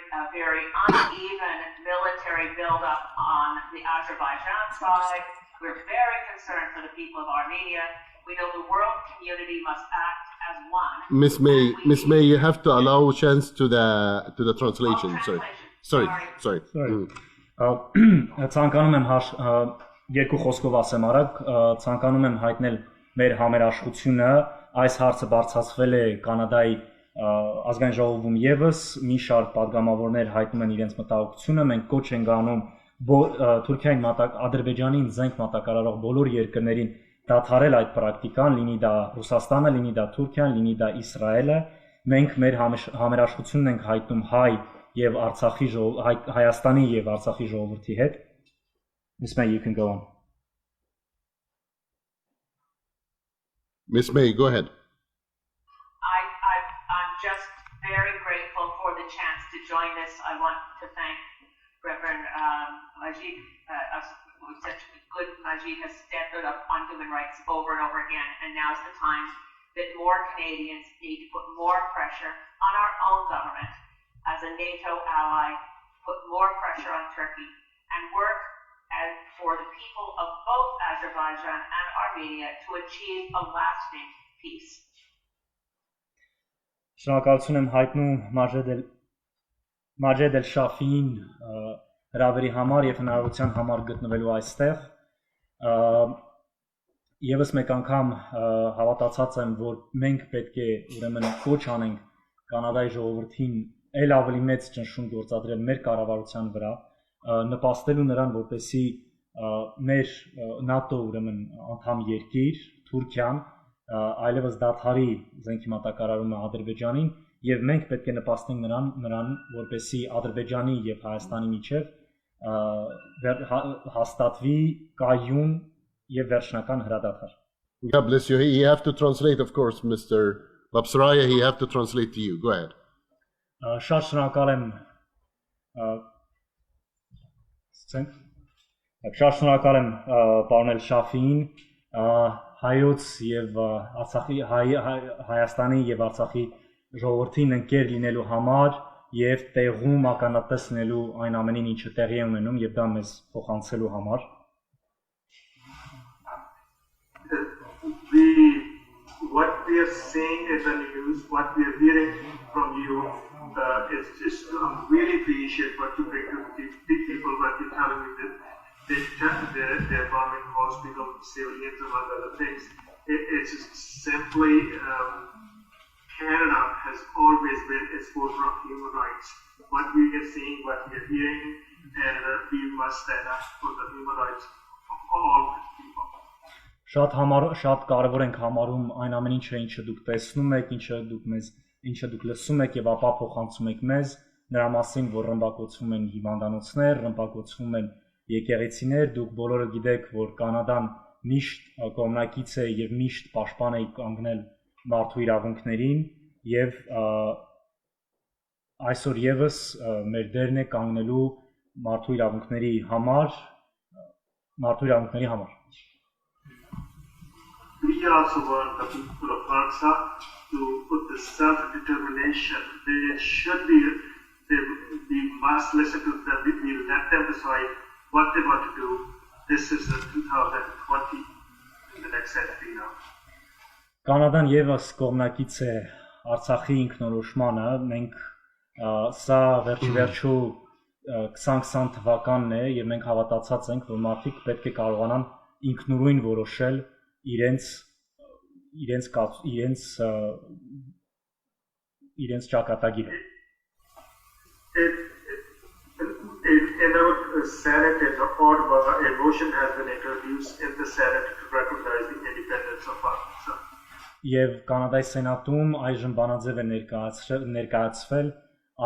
uneven military buildup on the Azerbaijan side. We're very concerned for the people of Armenia. We know the world community must act as one. Miss May, you have to allow a chance to the translation. Sorry. Ցանկանում եմ երկու խոսքով ասեմ արագ, ցանկանում եմ հայտնել մեր համերաշխությունը, այս հարցը բարձրացվել է Կանադայի ազգային ժողովում եւս, մի շարք պատգամավորներ հայտնում են իրենց մտահոգությունը, մենք կոչ ենք անում Թուրքիային Ադրբեջանին զենք մատակարարող բոլոր երկրներին դադարել այդ պրակտիկան, լինի դա Ռուսաստանը, լինի դա Թուրքիան, լինի դա Իսրայելը, մենք մեր համերաշխությունն ենք հայտնում Հայաստանի եւ Արցախի ժողովրդի հետ։ Miss May, you can go on. Miss May, go ahead. I'm just very grateful for the chance to join this. I want to thank Reverend Majid. Such good Majid has stood up on human rights over and over again, and now's the time that more Canadians need to put more pressure on our own government as a NATO ally, put more pressure on Turkey, and work for the people of both Azerbaijan and Armenia to achieve a lasting peace. Շնորհակալություն եմ հայտնում Մաջեդ Էլ Շաֆիին հրավերի համար եւ հնարավորության համար գտնվելու այստեղ։ Եվս մեկ անգամ հավատացած եմ, որ մենք պետք է ուրեմն կոչ անենք Կանադայի ժողովրդին ել ավելի մեծ ճնշում գործադրել մեր կառավարության վրա, նպաստելու նրան, որպեսզի մեր ՆԱՏՕ ուրեմն անդամ երկիր Թուրքիան այլևս դադարի զենքի մատակարարումը Ադրբեջանին եւ մենք պետք է նպաստենք նրան, որպեսզի Ադրբեջանի եւ Հայաստանի միջեւ հաստատվի կայուն եւ վերջնական հրադադար։ God bless you. You have to translate, of course, Mr. Bob Sarayen. He have to translate to you. Go ahead. Շատ շնորհակալ եմ Շատ շնորհակալ եմ պարոն Էլ Շաֆիին, հայոց եւ Արցախի Հայաստանի եւ Արցախի ժողովրդին ընկեր լինելու համար եւ տեղում ականատես լինելու այն ամենին, ինչը տեղի է ունենում եւ դա մեզ փոխանցելու համար։ What we are seeing in the news, what we are hearing from you, is just really appreciate what you bring to the people, what you're telling me that they're bombing hospitals, civilians, among other things. It's just simply Canada has always been a supporter of human rights. What we are seeing, what we are hearing, and we must stand up for the human rights of all people. Շատ կարևոր ենք համարում այն ամեն ինչը, ինչը դուք տեսնում եք, ինչը դուք լսում եք եւ ապա փոխանցում եք մեզ, նրա մասին, որ ռմբակոծվում են հիվանդանոցներ, ռմբակոծվում են եկեղեցիներ, դուք բոլորը գիտեք, որ Կանադան միշտ կողմնակից է եւ միշտ պաշտպան է կանգնել մարդու իրավունքներին եւ այսօր եւս մեր դերն է կանգնելու մարդու իրավունքների համար։ We also want the people of Artsakh to put the self-determination. We must listen to them. We will let them decide what they want to do. This is 2020, in the next century now. Կանադան եւս կողմնակից է Արցախի ինքնորոշմանը, մենք սա վերջիվերջու 2020 թվականն է եւ մենք հավատացած ենք, որ մարդիկ պետք է կարողանան ինքնուրույն որոշել իրենց ճակատագիրը։ In our the Senate in Ottawa, a motion has been introduced in the Senate to recognize the independence of Pakistan. Եվ Կանադայի սենատում այժմ բանաձև է ներկայացվել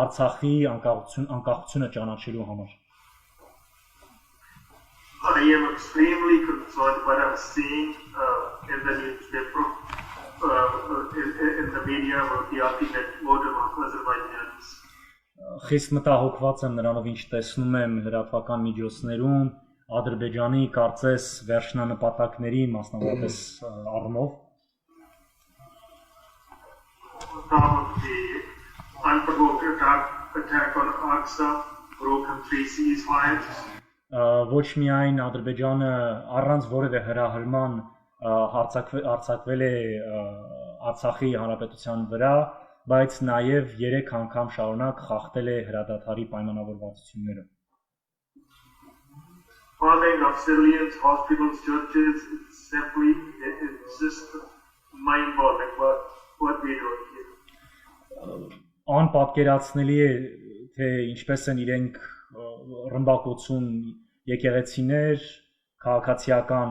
Արցախի անկախությունը ճանաչելու համար։ I am extremely concerned what I'm seeing in the newspaper, in the media about the ultimate motive of Azerbaijans. Խիստ մտահոգված եմ նրանով, ինչ տեսնում եմ հրատվական միջոցներում Ադրբեջանի կարծես վերջնանպատակների մասնավորապես առումով։ The unprovoked attack on Aqsa, broken 3 ceasefires. Ոչ միայն Ադրբեջանը առանց որևէ հրահրման հարձակվել է Արցախի հանրապետության վրա, բայց նաև 3 անգամ շարունակ խախտել է հրադադարի պայմանավորվածությունները։ Bombing of civilians, hospitals, churches, it's just mind-boggling what we do here. Անպատկերացնելի է, թե ինչպես են իրենք ռմբակոծում եկեղեցիներ, քաղաքացիական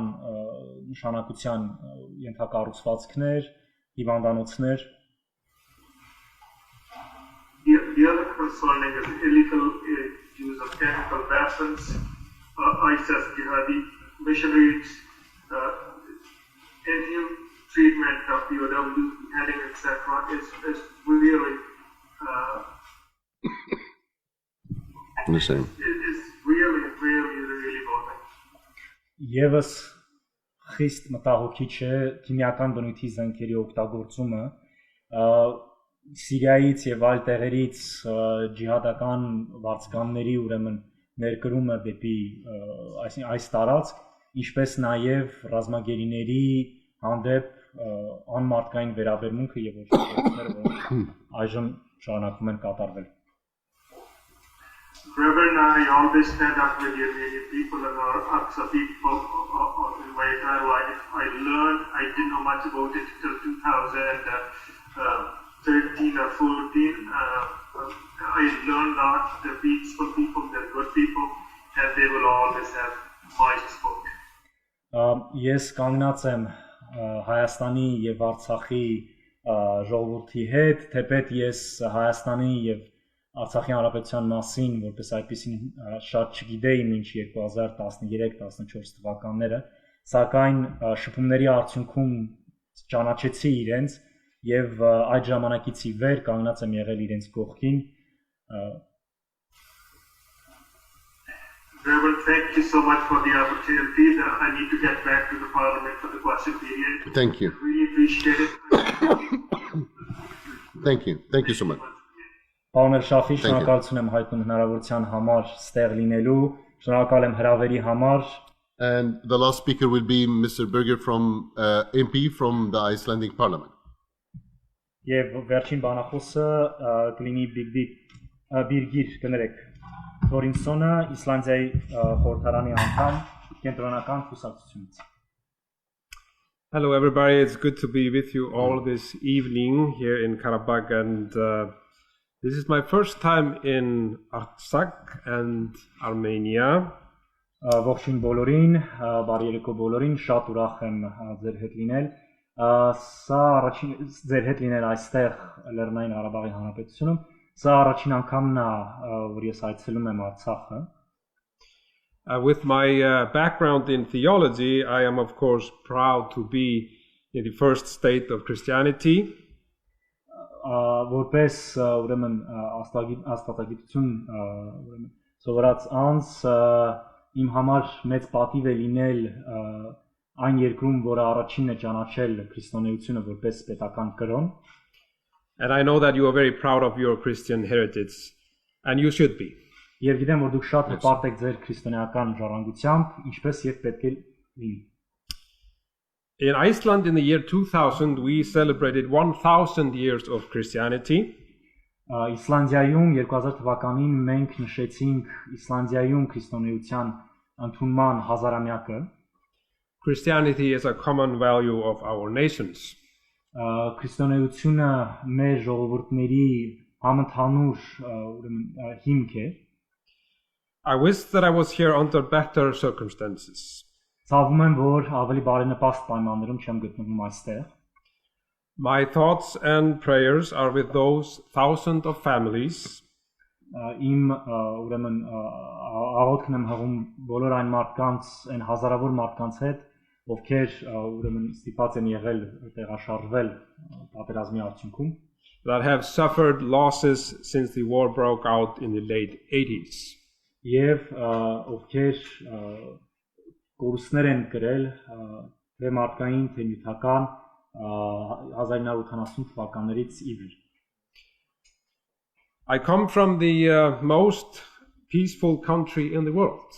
նշանակության ենթակառուցվածքներ, հիվանդանոցներ։ The other concerning is illegal use of chemical weapons, ISIS jihadi missionaries, inhuman treatment of POWs, beheading, etc. is really The same. it is really bothering. Եվս խիստ մտահոգիչ է քիմիական բնույթի զենքերի օգտագործումը Սիրիայից եւ այլ տեղերից ջիհադական վարձկանների ուրեմն ներկրումը դեպի այս տարածք, ինչպես նաեւ ռազմագերիների հանդեպ անմարդկային վերաբերմունքը եւ ոչնչացնելը, որոնք այժմ շարունակում են կատարվել։ Reverend, I always stand up with the Armenian people and our Aqsa people in my entire life. I didn't know much about it until 2013 or 14. I learned that they're peaceful people, they're good people, and they will always have my support. Ես կանգնած եմ Հայաստանի եւ Արցախի ժողովրդի հետ, թեպետ ես Հայաստանի եւ Արցախի հանրապետության մասին որպես այդպեսին շատ չգիտեի մինչ 2013-14 թվականները, սակայն շփումների արդյունքում ճանաչեցի իրենց եւ այդ ժամանակից ի վեր կանգնած եմ եղել իրենց կողքին։ Reverend, thank you so much for the opportunity. I need to get back to the Parliament for the question period. Thank you. Really appreciate it. Thank you so much. Պարոն Էլ Շաֆի, շնորհակալություն եմ հայտնում հնարավորության համար ստեղ լինելու, շնորհակալ եմ հրավերի համար։ And the last speaker will be Mr. Berger from MP from the Icelandic Parliament. Եվ վերջին բանախոսը կլինի Բիրգիր Թոռարինսոնը, Իսլանդիայի խորհրդարանի անդամ, կենտրոնական կուսակցությունից։ Hello everybody, it's good to be with you all this evening here in Karabakh, and this is my first time in Artsakh and Armenia. Ողջույն բոլորին, բարի երեկո բոլորին, շատ ուրախ եմ ձեր հետ լինել։ Սա առաջին ձեր հետ լինել այստեղ Լեռնային Ղարաբաղի Հանրապետությունում։ Սա առաջին անգամն է, որ ես այցելում եմ Արցախը։ With my background in theology, I am of course proud to be in the first state of Christianity. Որպես ուրեմն աստվածագիտություն ուրեմն սովորած անձ իմ համար մեծ պատիվ է լինել այն երկրում, որը առաջինն է ճանաչել քրիստոնեությունը որպես պետական կրոն։ And I know that you are very proud of your Christian heritage, and you should be. Եվ գիտեմ, որ դուք շատ հպարտ եք ձեր քրիստոնեական ժառանգությամբ, ինչպես եւ պետք է լինի։ In Iceland in the year 2000 we celebrated 1000 years of Christianity. Իսլանդիայում 2000 թվականին մենք նշեցինք Իսլանդիայում քրիստոնեության ընդունման հազարամյակը։ Christianity is a common value of our nations. Քրիստոնեությունը մեր ժողովուրդների համընդհանուր հիմք է։ I wish that I was here under better circumstances. Ցավում եմ, որ ավելի բարենպաստ պայմաններում չեմ գտնվում այստեղ։ My thoughts and prayers are with those thousands of families Իմ ուրեմն աղոթքն եմ հղում բոլոր այն մարդկանց, այն հազարավոր մարդկանց հետ, ովքեր ուրեմն ստիպված են եղել տեղաշարժվել պատերազմի արդյունքում, that have suffered losses since the war broke out in the late 80s. Եվ ովքեր կորուստներ են կրել թե մարդկային, թե նյութական 1980 թվականներից ի վեր։ I come from the most peaceful country in the world.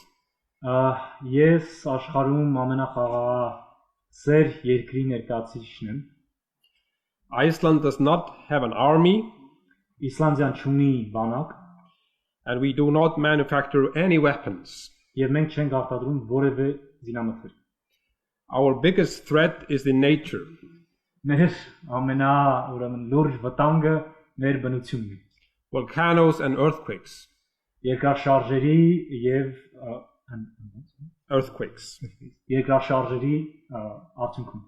Ես աշխարհում ամենախաղաղասեր երկրի ներկայացուցիչն եմ։ Iceland does not have an army, Իսլանդիան չունի բանակ, and we do not manufacture any weapons. եւ մենք չենք արտադրում որևէ զինամթեր։ Our biggest threat is the nature. Մեր ուրեմն լուրջ վտանգը մեր բնությունն է։ Volcanoes and earthquakes. Երկրաշարժերի եւ Earthquakes. երկրաշարժերի արդյունքում։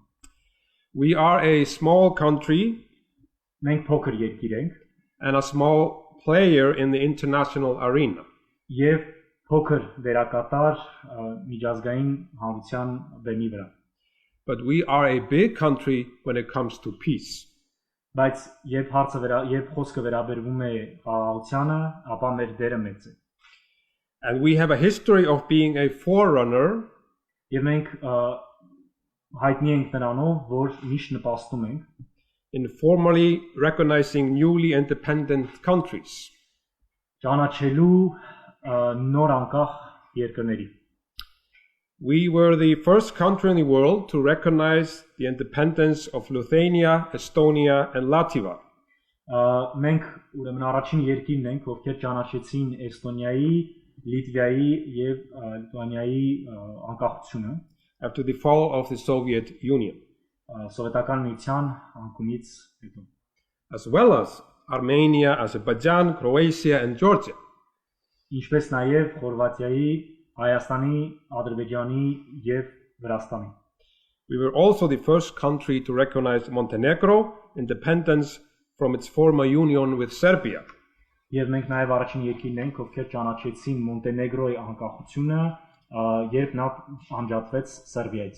We are a small country Մենք փոքր երկիր ենք and a small player in the international arena. եւ փոքր դերակատար միջազգային հանրության բեմի վրա։ But we are a big country when it comes to peace. Բայց երբ խոսքը վերաբերվում է խաղաղությանը, ապա մեր դերը մեծ է։ And we have a history of being a forerunner Եվ մենք հայտնի ենք նրանով, որ միշտ նպաստում ենք in formally recognizing newly independent countries. ճանաչելու նոր անկախ երկրների։ We were the first country in the world to recognize the independence of Lithuania, Estonia, and Latvia. Մենք ուրեմն առաջին երկիրն ենք, ովքեր ճանաչեցին Էստոնիայի, Լիտվայի եւ Լիտուանիայի անկախությունը After the fall of the Soviet Union, սովետական միության անկումից հետո, as well as Armenia, Azerbaijan, Croatia, and Georgia. ինչպես նաեւ Խորվաթիայի, Հայաստանի, Ադրբեջանի եւ Վրաստանի։ We were also the first country to recognize Montenegro independence from its former union with Serbia. Եվ մենք նաեւ առաջին երկիրն ենք, ովքեր ճանաչեցին Մոնտենեգրոյի անկախությունը, երբ նա անջատվեց Սերբիայից։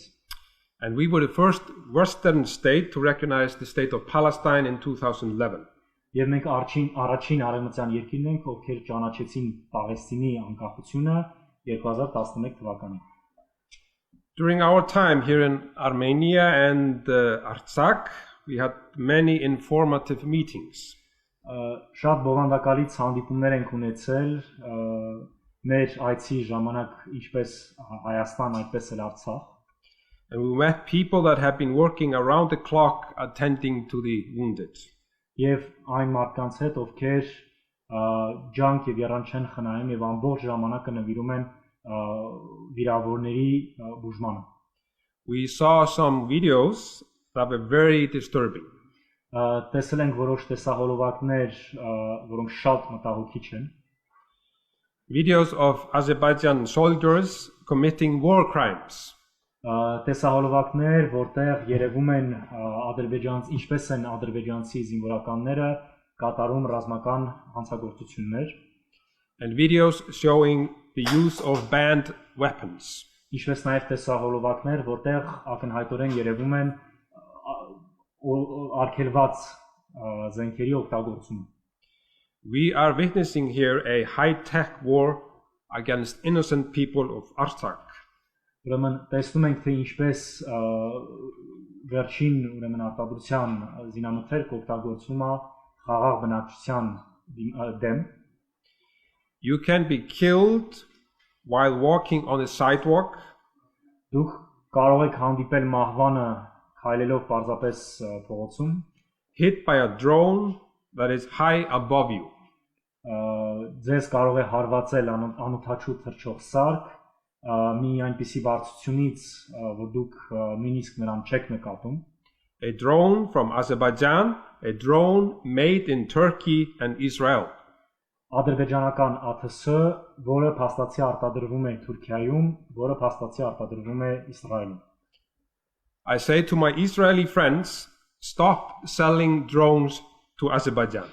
And we were the first Western state to recognize the state of Palestine in 2011. Եվ մենք առաջին արևմտյան երկիրն ենք, ովքեր ճանաչեցին Պաղեստինի անկախությունը 2011 թվականին։ During our time here in Armenia and Artsakh, we had many informative meetings. Շատ բովանդակալից հանդիպումներ ենք ունեցել մեր այցի ժամանակ ինչպես Հայաստան, այդպես էլ Արցախ։ And we met people that have been working around the clock attending to the wounded. Եվ այն մարդկանց հետ, ովքեր ջանք եւ երանք չեն խնայում եւ ամբողջ ժամանակը նվիրում են վիրավորների բուժմանը։ We saw some videos that were very disturbing. Տեսել ենք որոշ տեսահոլովակներ, որոնք շատ մտահոգիչ են։ Videos of Azerbaijan soldiers committing war crimes. Տեսահոլովակներ, որտեղ երևում են ինչպես են ադրբեջանցի զինվորականները կատարում ռազմական հանցագործություններ, and videos showing the use of banned weapons. Ինչպես նաև տեսահոլովակներ, որտեղ ակնհայտորեն երևում են արգելված զենքերի օգտագործումը։ We are witnessing here a high-tech war against innocent people of Artsakh. Ուրեմն տեսնում ենք, թե ինչպես վերջին ուրեմն արտադրության զինամթեր կօգտագործվում է խաղաղ բնակչության դեմ։ You can be killed while walking on a sidewalk. Դուք կարող եք հանդիպել մահվանը քայլելով պարզապես փողոցում, hit by a drone that is high above you. Ձեզ կարող է հարվածել անօթաչու թռչող սարք, մի այնպիսի բարձրությունից, որ դուք նույնիսկ նրան չեք նկատում։ A drone from Azerbaijan, a drone made in Turkey and Israel. ադրբեջանական ԱԹՍ, որը փաստացի արտադրվում է Թուրքիայում, որը փաստացի արտադրվում է Իսրայելում։ I say to my Israeli friends, stop selling drones to Azerbaijan.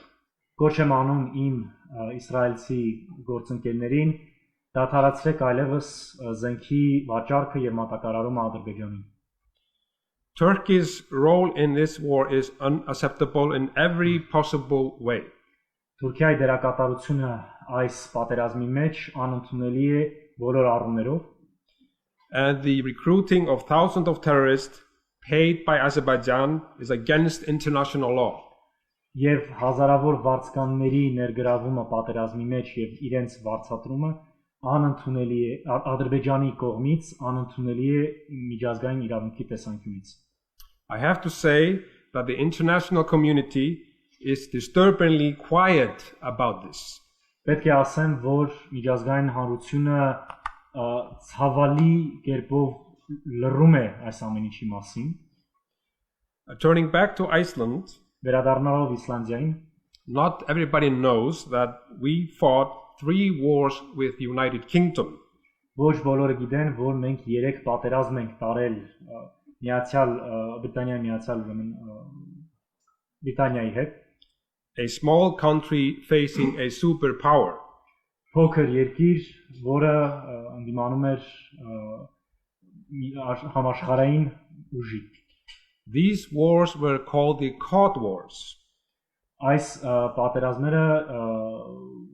Կոչ եմ անում իմ իսրայելցի գործընկերներին դադարեցրեք այլևս զենքի վաճառքը եւ մատակարարումը Ադրբեջանին։ Turkey's role in this war is unacceptable in every possible way. Թուրքիայի դերակատարությունը այս պատերազմի մեջ անընդունելի է բոլոր առումներով։ And the recruiting of thousands of terrorists paid by Azerbaijan is against international law. Եվ հազարավոր վարձկանների ներգրավումը պատերազմի մեջ եւ իրենց վարձատրումը անընդունելի է Ադրբեջանի կողմից, անընդունելի է միջազգային իրավունքի տեսանկյունից։ I have to say that the international community is disturbingly quiet about this. Պետք է ասեմ, որ միջազգային հանրությունը ցավալի կերպով լռում է այս ամեն ինչի մասին։ Turning back to Iceland, Վերադառնալով Իսլանդիային, not everybody knows that we fought 3 wars with the United Kingdom. Ոչ բոլորը գիտեն, որ մենք 3 պատերազմ ենք տարել Բրիտանիայի հետ։ A small country facing a superpower. Փոքր երկիր, որը ընդդիմանում էր համաշխարհային ուժի։ These wars were called the Cod Wars. Այս պատերազմները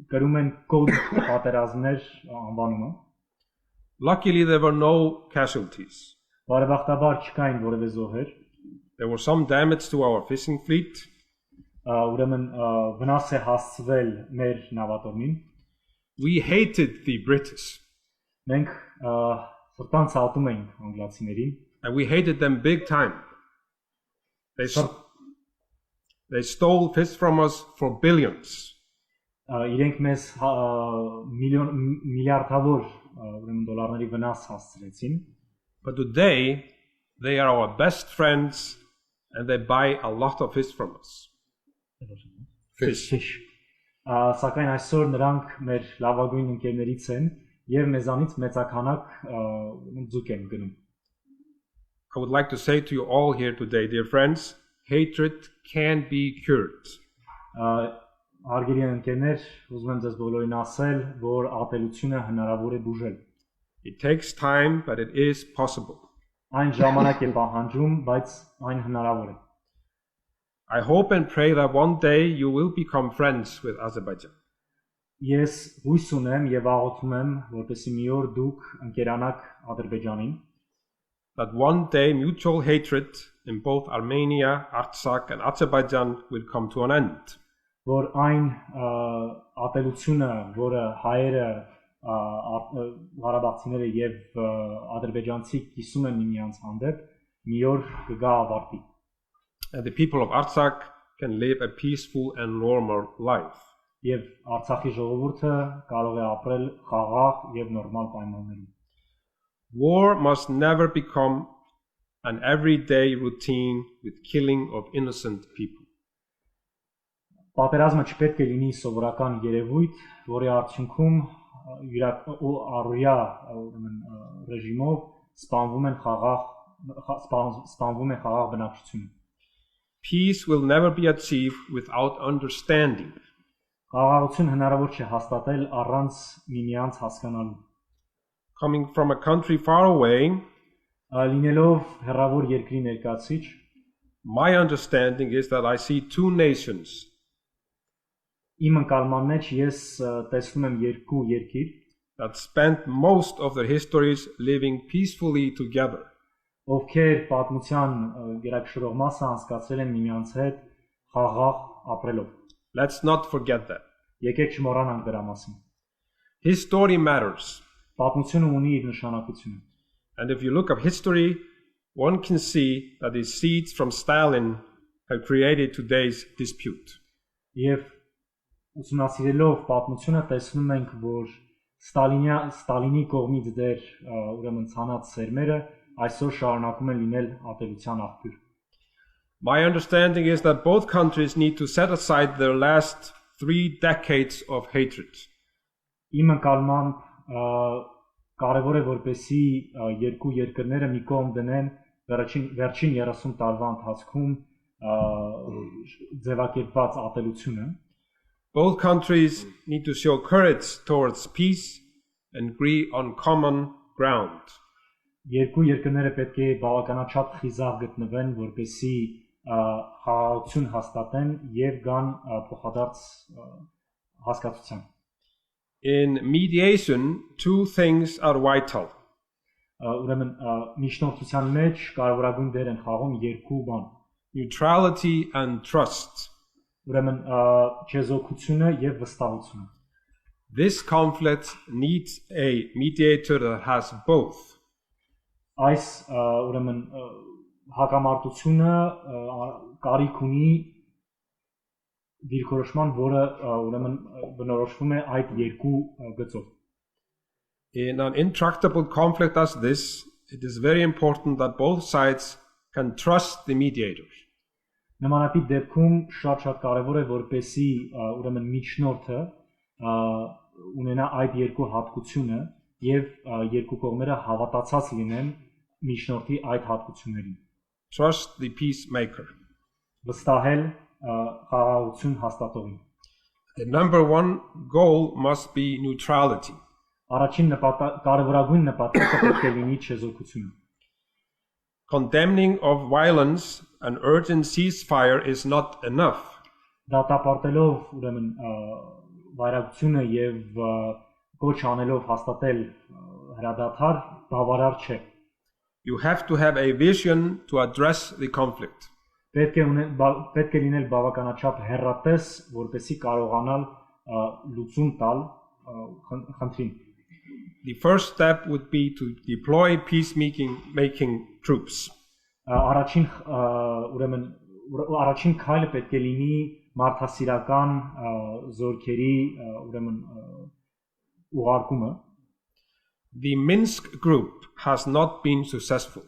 կրում են կոդ պատերազմներ անվանումը։ Luckily, there were no casualties. Բարեբախտաբար չկային որևէ զոհեր։ There was some damage to our fishing fleet. Ուրեմն վնաս է հասցվել մեր նավատորմին։ We hated the British. Մենք սրտանց ատում էինք անգլիացիներին։ And we hated them big time. They stole fish from us for billions. Իրենք մեզ միլիարդավոր ուրեմն դոլարների վնաս հասցրեցին։ But today, they are our best friends and they buy a lot of fish from us. Fish. Սակայն այսօր նրանք մեր լավագույն ընկերներից են եւ մեզանից մեծականակ ձուկ են գնում։ I would like to say to you all here today, dear friends, hatred can be cured. Հարգելի ընկերներ, ուզում եմ ձեզ բոլորին ասել, որ ատելությունը հնարավոր է բուժել։ It takes time, but it is possible. Այն ժամանակ է պահանջում, բայց այն հնարավոր է։ I hope and pray that one day you will become friends with Azerbaijan. Ես հույս ունեմ եւ աղոթում եմ, որպեսզի մի օր դուք ընկերանաք Ադրբեջանին։ That one day mutual hatred in both Armenia, Artsakh and Azerbaijan will come to an end. Որ այն ատելությունը, որը հայերը, ղարաբաղցիները եւ ադրբեջանցի կիսում են միմյանց հանդեպ, մի օր կգա ավարտի։ And the people of Artsakh can live a peaceful and normal life. Եվ Արցախի ժողովուրդը կարող է ապրել խաղաղ եւ նորմալ պայմաններում։ War must never become an everyday routine with killing of innocent people. Պատերազմը չպետք է լինի սովորական երևույթ, որի արդյունքում առօրյա ռեժիմով սպանվում է խաղաղ բնակչությունը։ Peace will never be achieved without understanding. Խաղաղություն հնարավոր չէ հաստատել առանց միմյանց հասկանալու։ Coming from a country far away, լինելով հեռավոր երկրի ներկայացիչ, my understanding is that I see 2 nations. Իմ ընկալման մեջ ես տեսնում եմ երկու երկիր, that spent most of their histories living peacefully together. Ովքեր պատմության գերակշռող մասը անցկացրել են միմյանց հետ խաղաղ ապրելով։ Let's not forget that. Եկեք չմոռանանք դրա մասին։ History matters. Պատմությունը ունի իր նշանակությունը։ And if you look at history, one can see that the seeds from Stalin have created today's dispute. Եվ ուսումնասիրելով պատմությունը տեսնում ենք, որ Ստալինի կողմից դեր ուրեմն ցանած սերմերը այսօր շարունակում են լինել ատելության աղբյուր։ My understanding is that both countries need to set aside their last 3 decades of hatred. Իմ ընկալմամբ կարևոր է որպեսի երկու երկրները մի կողմ դնեն վերջին 30 տարվա ընթացքում ձևակերպված ատելությունը. Both countries need to show courage towards peace and agree on common ground. Երկու երկրները պետք է բավականաչափ խիզախ գտնվեն, որպեսի խաղաղություն հաստատեն եւ գան փոխադարձ հասկացության. In mediation, 2 things are vital. Ուրեմն միջնորդության մեջ կարևորագույն դեր են խաղում երկու բան. Neutrality and trust. Ուրեմն չեզոքությունը եւ վստահությունը. This conflict needs a mediator that has both. Այս ուրեմն հակամարտությունը կարիք ունի դիրքորոշման, որը ուրեմն բնորոշվում է այդ երկու գծով. In an intractable conflict as this, it is very important that both sides can trust the mediator. Նմանատիպ դեպքում շատ կարևոր է որպեսի ուրեմն միջնորդը ունենա այդ երկու հատկությունը եւ երկու կողմերը հավատացած լինեն միջնորդի այդ հատկություններին. Trust the peacemaker. Վստահել խաղաղություն հաստատողին. The number 1 goal must be neutrality. Առաջին կարևորագույն նպատակը պետք է լինի չեզոքությունը. Condemning of violence and urgent ceasefire is not enough. Դատապարտելով ուրեմն վայրագությունը եւ կոչ անելով հաստատել հրադադար բավարար չէ. You have to have a vision to address the conflict. Պետք է լինել բավականաչափ հեռատես, որպեսզի կարողանալ լուծում տալ խնդրին. The first step would be to deploy peacemaking troops. Առաջին քայլը պետք է լինի մարդասիրական զորքերի ուրեմն ուղարկումը. The Minsk group has not been successful.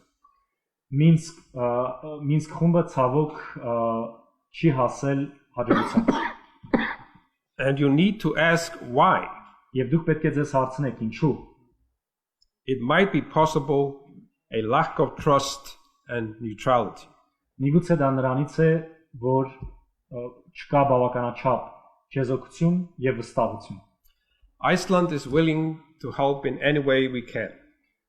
Minsk խումբը ցավոք չի հասել հաջողության. And you need to ask why. Եվ դուք պետք է ձեզ հարցնեք ինչու. It might be possible a lack of trust and neutrality. Միգուցե դա նրանից է, որ չկա բավականաչափ չեզոքություն եւ վստահություն. Iceland is willing to help in any way we can.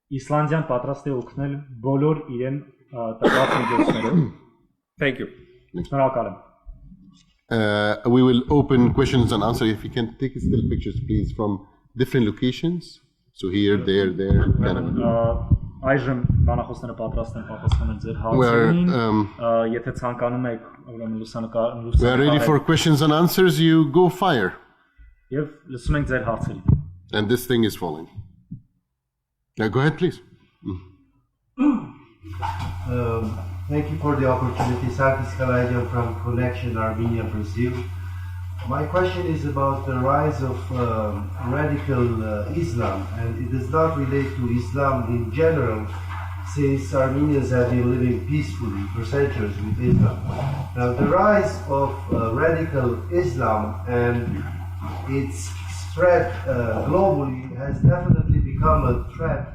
Իսլանդիան պատրաստ է օգնել բոլոր իրեն տված միջոցներով. Thank you. Շնորհակալ եմ. We will open questions and answers. If you can take still pictures, please, from different locations. So here, there, Այժմ բանախոսները պատրաստ են պատասխանել ձեր հարցերին. Եթե ցանկանում եք ուրեմն լուսանկար. We are ready for questions and answers. You go fire. Եվ լսում ենք ձեր հարցերին. And this thing is falling. Go ahead, please. Thank you for the opportunity. Sarkis Kalajan from Connection Armenia, Brazil. My question is about the rise of radical Islam, and it does not relate to Islam in general, since Armenians have been living peacefully for centuries with Islam. Now, the rise of radical Islam and its threat globally has definitely become a threat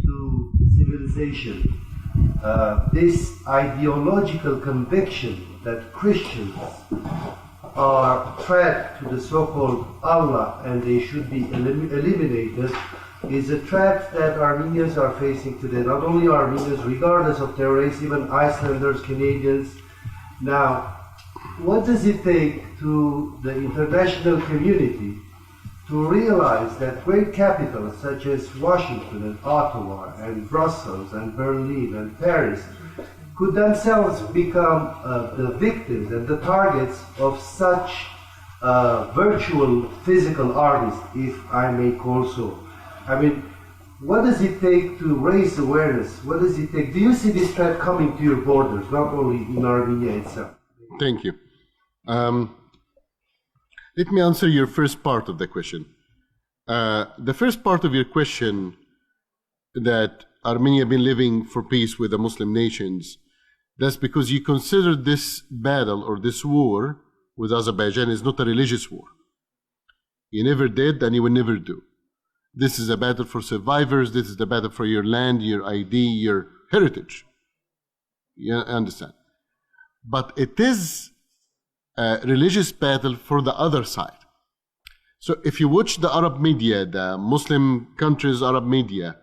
to civilization. This ideological conviction that Christians are threat to the so-called Allah and they should be eliminated is a threat that Armenians are facing today. Not only Armenians, regardless of their race, even Icelanders, Canadians. Now, what does it take to the international community to realize that great capitals such as Washington and Ottawa and Brussels and Berlin and Paris could themselves become the victims and the targets of such virtual physical artists, if I may call so? I mean, what does it take to raise awareness? What does it take? Do you see this threat coming to your borders, not only in Armenia itself? Thank you. Let me answer your first part of the question. The first part of your question, that Armenia been living for peace with the Muslim nations, that's because you consider this battle or this war with Azerbaijan is not a religious war. You never did and you will never do. This is a battle for survivors. This is the battle for your land, your ID, your heritage. You understand? But it is a religious battle for the other side. So if you watch the Arab media, the Muslim countries' Arab media,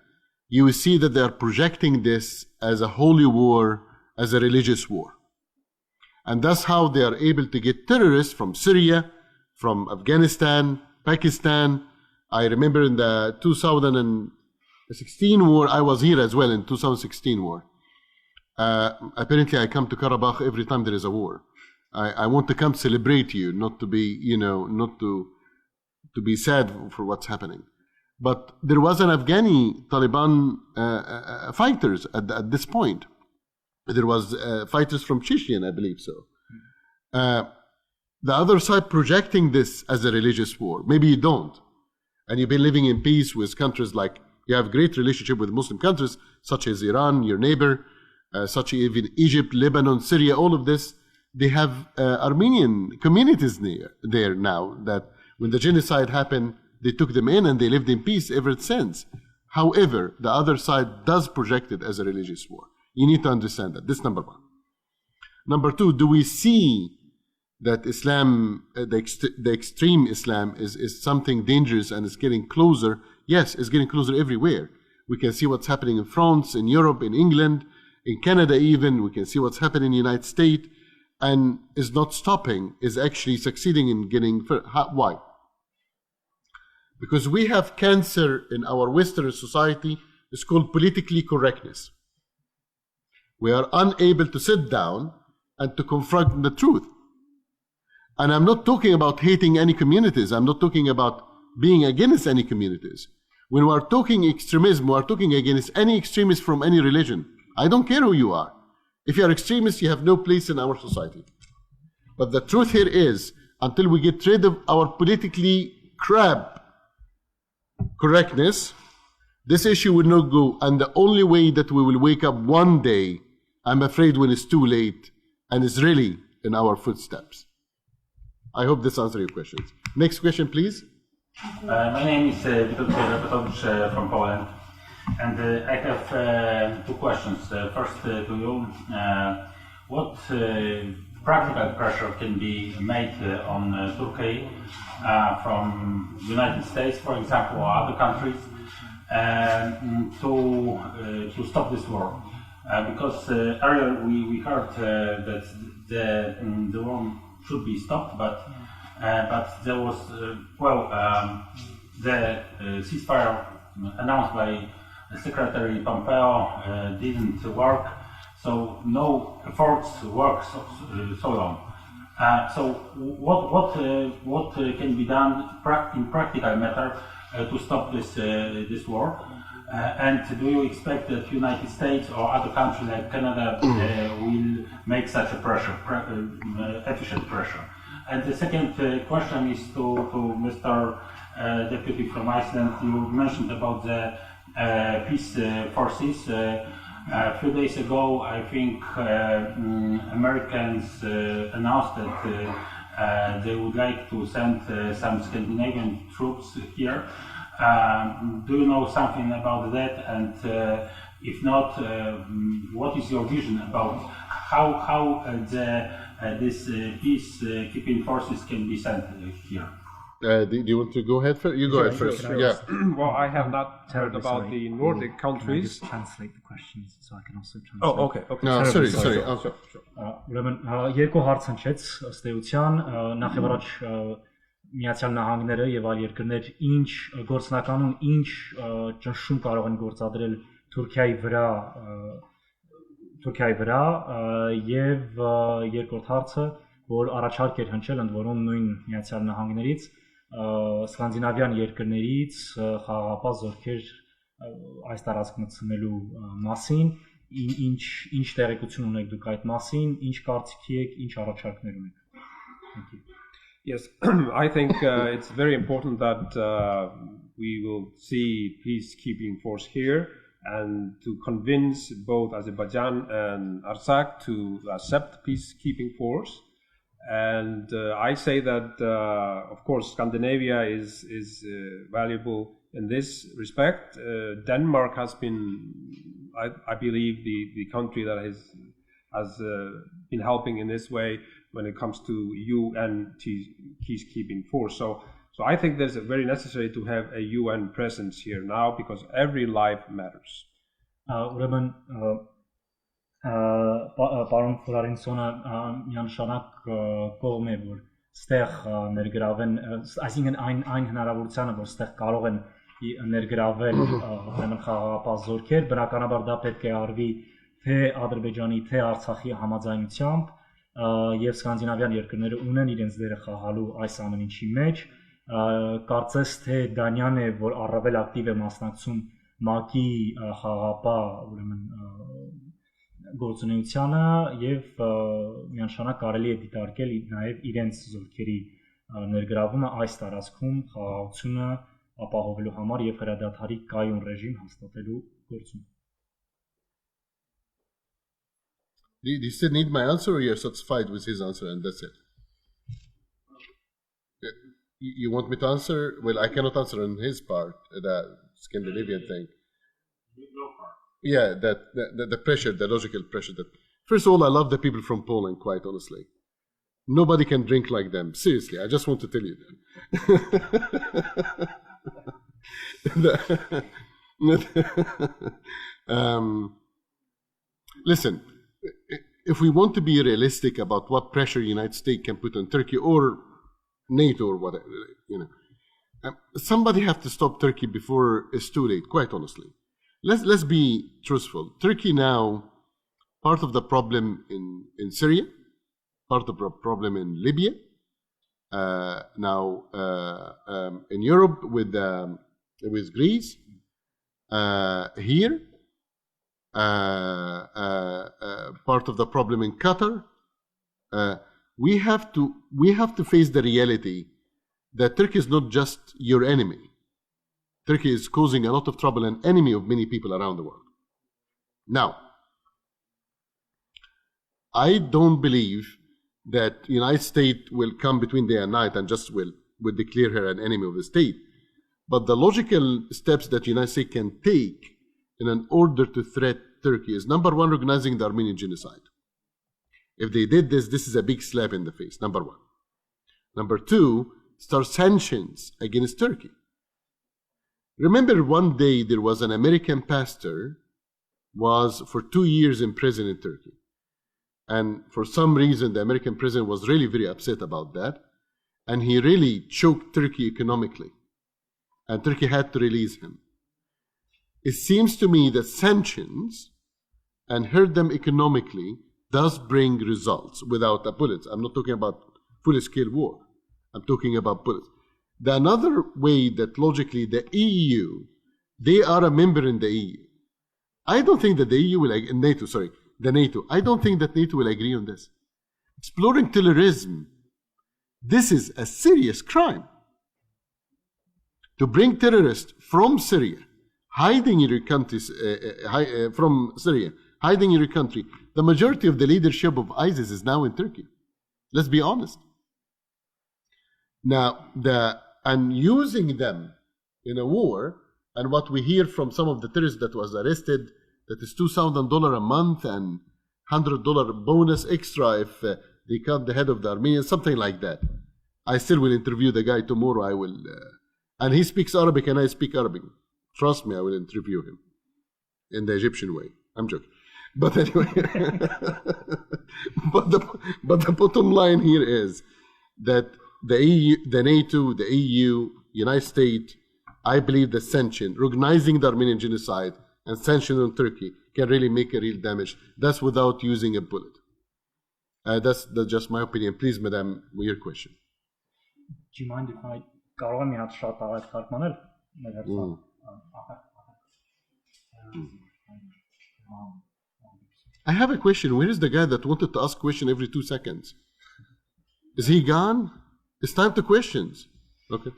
you will see that they are projecting this as a holy war, as a religious war. And that's how they are able to get terrorists from Syria, from Afghanistan, Pakistan. I remember in the 2016 war, I was here as well in 2016 war. Apparently I come to Karabakh every time there is a war. I want to come celebrate you, not to be, not to be sad for what's happening. But there was an Afghani Taliban fighters at this point. There was fighters from Chechen, I believe so. The other side projecting this as a religious war. Maybe you don't. And you've been living in peace with countries like, you have great relationship with Muslim countries, such as Iran, your neighbor, such as even Egypt, Lebanon, Syria, all of this. They have Armenian communities there now that when the genocide happened, they took them in and they lived in peace ever since. However, the other side does project it as a religious war. You need to understand that. This number one. Number two, do we see that Islam, the extreme Islam is something dangerous and is getting closer? Yes, it's getting closer everywhere. We can see what's happening in France, in Europe, in England, in Canada even. We can see what's happening in the United States, and is not stopping, is actually succeeding in getting... Why? Because we have cancer in our Western society. It's called politically correctness. We are unable to sit down and to confront the truth. And I'm not talking about hating any communities. I'm not talking about being against any communities. When we are talking extremism, we are talking against any extremist from any religion. I don't care who you are. If you are extremist, you have no place in our society. But the truth here is, until we get rid of our politically crap correctness, this issue will not go. And the only way that we will wake up one day, I'm afraid, when it's too late and it's really in our footsteps. I hope this answers your questions. Next question, please. My name is Bryfingin from Poland, and I have two questions. First to you, what practical pressure can be made on Turkey from the United States, for example, or other countries, to stop this war? Because earlier we heard that the war should be stopped, but there was the ceasefire announced by Secretary Pompeo didn't work, so no efforts worked so long. So what can be done in practical matter to stop this war? And do you expect that United States or other countries like Canada will make such a pressure, efficient pressure? And the second question is to Mr. Deputy from Iceland. You mentioned about the peace forces. A few days ago, I think Americans announced that they would like to send some Scandinavian troops here. Do you know something about that? And if not, what is your vision about how this peacekeeping forces can be sent here? Do you want to go ahead first? You go ahead first. Yeah. Well, I have not heard about the Nordic countries. Can I just translate the questions so I can also translate? Oh, okay. No, sorry. Okay. Ուրեմն երկու հարց հնչեց ըստ էության, նախ եւ առաջ Միացյալ Նահանգները եւ այլ երկրներ ինչ գործնականում ինչ ճնշում կարող են գործադրել Թուրքիայի վրա եւ երկրորդ հարցը, որ առաջարկ էր հնչել ընդ որում նույն Միացյալ Նահանգներից սկանդինավյան երկրներից խաղաղապահ զորքեր այս տարածք մտցնելու մասին, ինչ տեղեկություն ունեք դուք այդ մասին, ինչ կարծիքի եք, ինչ առաջարկներ ունեք։ Thank you. Yes, I think it's very important that we will see peacekeeping force here and to convince both Azerbaijan and Artsakh to accept peacekeeping force. And I say that, of course, Scandinavia is valuable in this respect. Denmark has been, I believe, the country that has been helping in this way when it comes to UN peacekeeping force. So I think there's a very necessary to have a UN presence here now because every life matters. Ուրեմն պարոն Թոռարինսոնը միանշանակ կողմ է որ ստեղ ներգրավեն, այսինքն այն հնարավորությանը որ ստեղ կարող են ներգրավել ուրեմն խաղաղապահ զորքեր, բնականաբար դա պետք է արվի թե Ադրբեջանի, թե Արցախի համաձայնությամբ եւ սկանդինավյան երկրները ունեն իրենց դերը խաղալու այս ամեն ինչի մեջ, կարծես թե Դանիան է որ առավել ակտիվ է մասնակցում ՄԱԿ-ի խաղաղապահ ուրեմն գործունեությանը եւ միանշանակ կարելի է դիտարկել նաեւ իրենց զորքերի ներգրավումը այս տարածքում խաղաղությունը ապահովելու համար եւ հրադադարի կայուն ռեժիմ հաստատելու գործում. Do you still need my answer or you're satisfied with his answer and that's it? You want me to answer? Well, I cannot answer on his part, the Scandinavian thing. Yeah, the pressure, the logical pressure. That first of all, I love the people from Poland, quite honestly. Nobody can drink like them. Seriously, I just want to tell you that. Listen, if we want to be realistic about what pressure the United States can put on Turkey or NATO or whatever, somebody have to stop Turkey before it's too late, quite honestly. Let's be truthful. Turkey now, part of the problem in Syria, part of the problem in Libya, now in Europe with Greece, here, part of the problem in Qatar. We have to face the reality that Turkey is not just your enemy. Turkey is causing a lot of trouble and enemy of many people around the world. Now, I don't believe that the United States will come between day and night and just will declare her an enemy of the state. But the logical steps that the United States can take in order to threat Turkey is, number one, recognizing the Armenian genocide. If they did this, this is a big slap in the face, number one. Number two, start sanctions against Turkey. Remember one day there was an American pastor was for 2 years in prison in Turkey. And for some reason, the American president was really very upset about that. And he really choked Turkey economically. And Turkey had to release him. It seems to me that sanctions and hurt them economically does bring results without a bullet. I'm not talking about full-scale war. I'm talking about bullets. The another way that logically the EU, they are a member in the EU. I don't think that the EU will, NATO, I don't think that NATO will agree on this. Exploring terrorism, this is a serious crime. To bring terrorists from Syria, hiding in your countries, from Syria, hiding in your country, the majority of the leadership of ISIS is now in Turkey. Let's be honest. Now, and using them in a war, and what we hear from some of the terrorists that was arrested, that is $2,000 a month and $100 bonus extra if they cut the head of the Armenians, something like that. I still will interview the guy tomorrow. I will, and he speaks Arabic and I speak Arabic. Trust me, I will interview him in the Egyptian way. I'm joking. But anyway, but the bottom line here is that the EU, the NATO, the EU, United States, I believe the sanction, recognizing the Armenian genocide and sanctions on Turkey can really make a real damage. That's without using a bullet. That's just my opinion. Please, Madam, your question. Do you mind if I կարող եմ մի հատ շատ արագ թարգմանել մեր հերթին? I have a question. Where is the guy that wanted to ask question every 2 seconds? Is he gone? It's time to questions. Okay.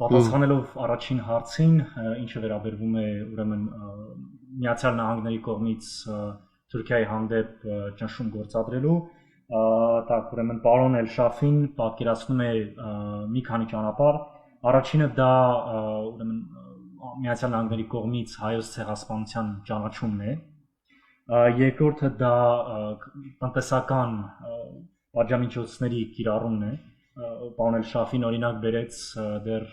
Պատասխանելով առաջին հարցին, ինչը վերաբերվում է ուրեմն Միացյալ Նահանգների կողմից Թուրքիայի հանդեպ ճնշում գործադրելու, Так, ուրեմն պարոն Էլ Շաֆին պատկերացնում է մի քանի ճանապարհ։ Առաջինը դա ուրեմն Միացյալ Նահանգների կողմից հայոց ցեղասպանության ճանաչումն է։ Երկրորդը դա տնտեսական պատժամիջոցների կիրառումն է։ Պարոն Էլ Շաֆին օրինակ բերեց դեռ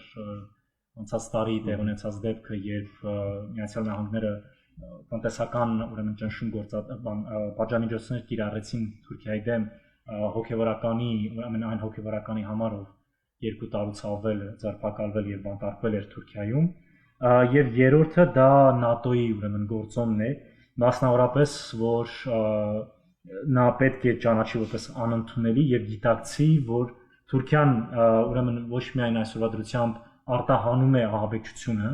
անցած տարի տեղ ունեցած դեպքը, երբ Միացյալ Նահանգները տնտեսական ուրեմն ճնշում պատժամիջոցներ կիրառեցին Թուրքիայի դեմ հոգևորականի ուրեմն այն հոգևորականի համար, ով 2 տարուց ավել ձերբակալվել եւ բանտարկվել էր Թուրքիայում, եւ երրորդը դա ՆԱՏՕ-ի ուրեմն գործոնն է, մասնավորապես որ նա պետք է ճանաչի որպես անընդունելի եւ գիտակցի, որ Թուրքիան ուրեմն ոչ միայն այսօրվա դրությամբ արտահանում է ահաբեկչությունը,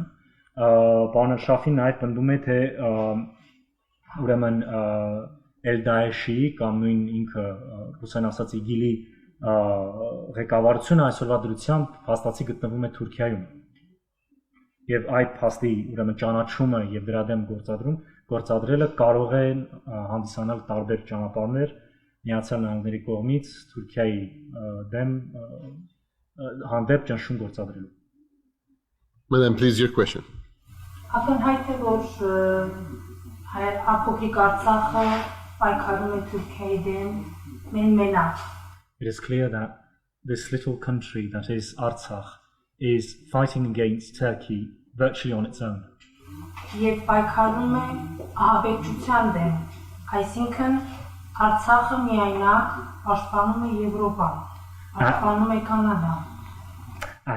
պարոն Էլ Շաֆին նաև պնդում է, թե ուրեմն Էլ-Դաեշի կամ նույն ինքը ռուսեն ասած ԻԳԻԼ-ի ղեկավարությունը այսօրվա դրությամբ փաստացի գտնվում է Թուրքիայում։ Եվ այդ փաստի ուրեմն ճանաչումը եւ դրա դեմ գործադրելը կարող է հանդիսանալ տարբեր ճանապարհներ Միացյալ Նահանգների կողմից Թուրքիայի դեմ հանդեպ ճնշում գործադրելու։ Madam, please, your question. Ակնհայտ է, որ Փոքրիկ Արցախը պայքարում է Թուրքիայի դեմ մենակ։ It is clear that this little country that is Artsakh is fighting against Turkey virtually on its own. Եվ պայքարում է ահաբեկչության դեմ, այսինքն Արցախը միայնակ պաշտպանում է Եվրոպան, պաշտպանում է Կանադան։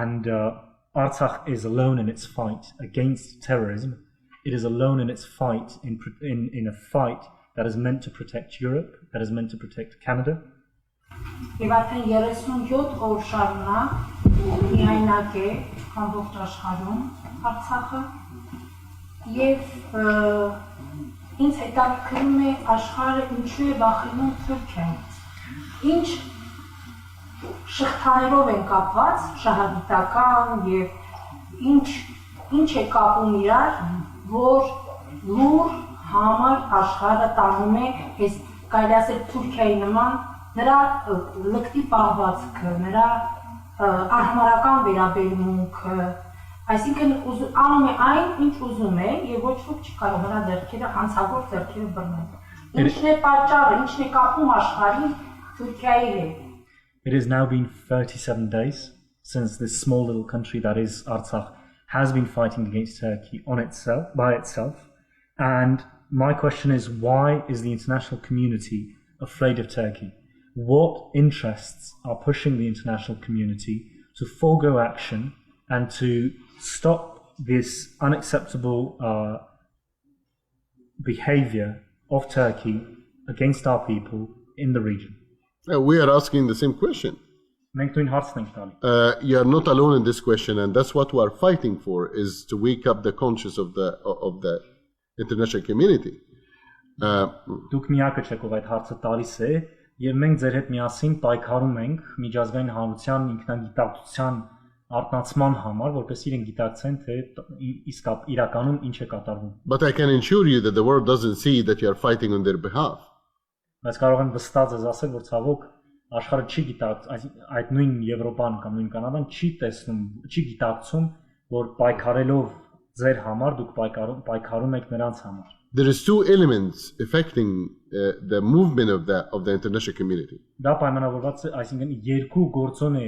And Artsakh is alone in its fight against terrorism. It is alone in its fight in a fight that is meant to protect Europe, that is meant to protect Canada. Եվ արդեն 37 օր շարունակ միայնակ է ամբողջ աշխարհում Արցախը եւ ինձ հետաքրքրում է աշխարհը ինչու է վախենում Թուրքիայից։ Ինչ շղթաներով են կապված շահագիտական եւ ինչ է կապում իրար, որ լուր համար աշխարհը տանում է այս կարելի ասել Թուրքիայի նման նրա լկտի պահվածքը, նրա արհամարական վերաբերմունքը, այսինքն անում է այն, ինչ ուզում է եւ ոչ ոք չի կարող նրա ձեռքերը հանցագործ ձեռքերը բռնել։ Ինչն է պատճառը, ինչն է կապում աշխարհին Թուրքիայի հետ։ It has now been 37 days since this small little country that is Artsakh has been fighting against Turkey by itself. And my question is, why is the international community afraid of Turkey? What interests are pushing the international community to forego action and to stop this unacceptable behavior of Turkey against our people in the region? We are asking the same question. You are not alone in this question, and that's what we are fighting for, is to wake up the conscience of the international community. Դուք միակը չեք, ով այդ հարցը տալիս է, եւ մենք ձեր հետ միասին պայքարում ենք միջազգային հանրության ինքնագիտակցության արտնացման համար, որպես իրենք գիտակցեն, թե իսկ իրականում ինչ է կատարվում։ But I can assure you that the world doesn't see that you are fighting on their behalf. Բայց կարող եմ վստահ ձեզ ասել, որ ցավոք աշխարհը չի գիտակցում, այդ նույն Եվրոպան կամ նույն Կանադան չի տեսնում, չի գիտակցում, որ պայքարելով ձեր համար դուք պայքարում եք նրանց համար։ There is two elements affecting the movement of the international community. Դա պայմանավորված է, այսինքն երկու գործոն է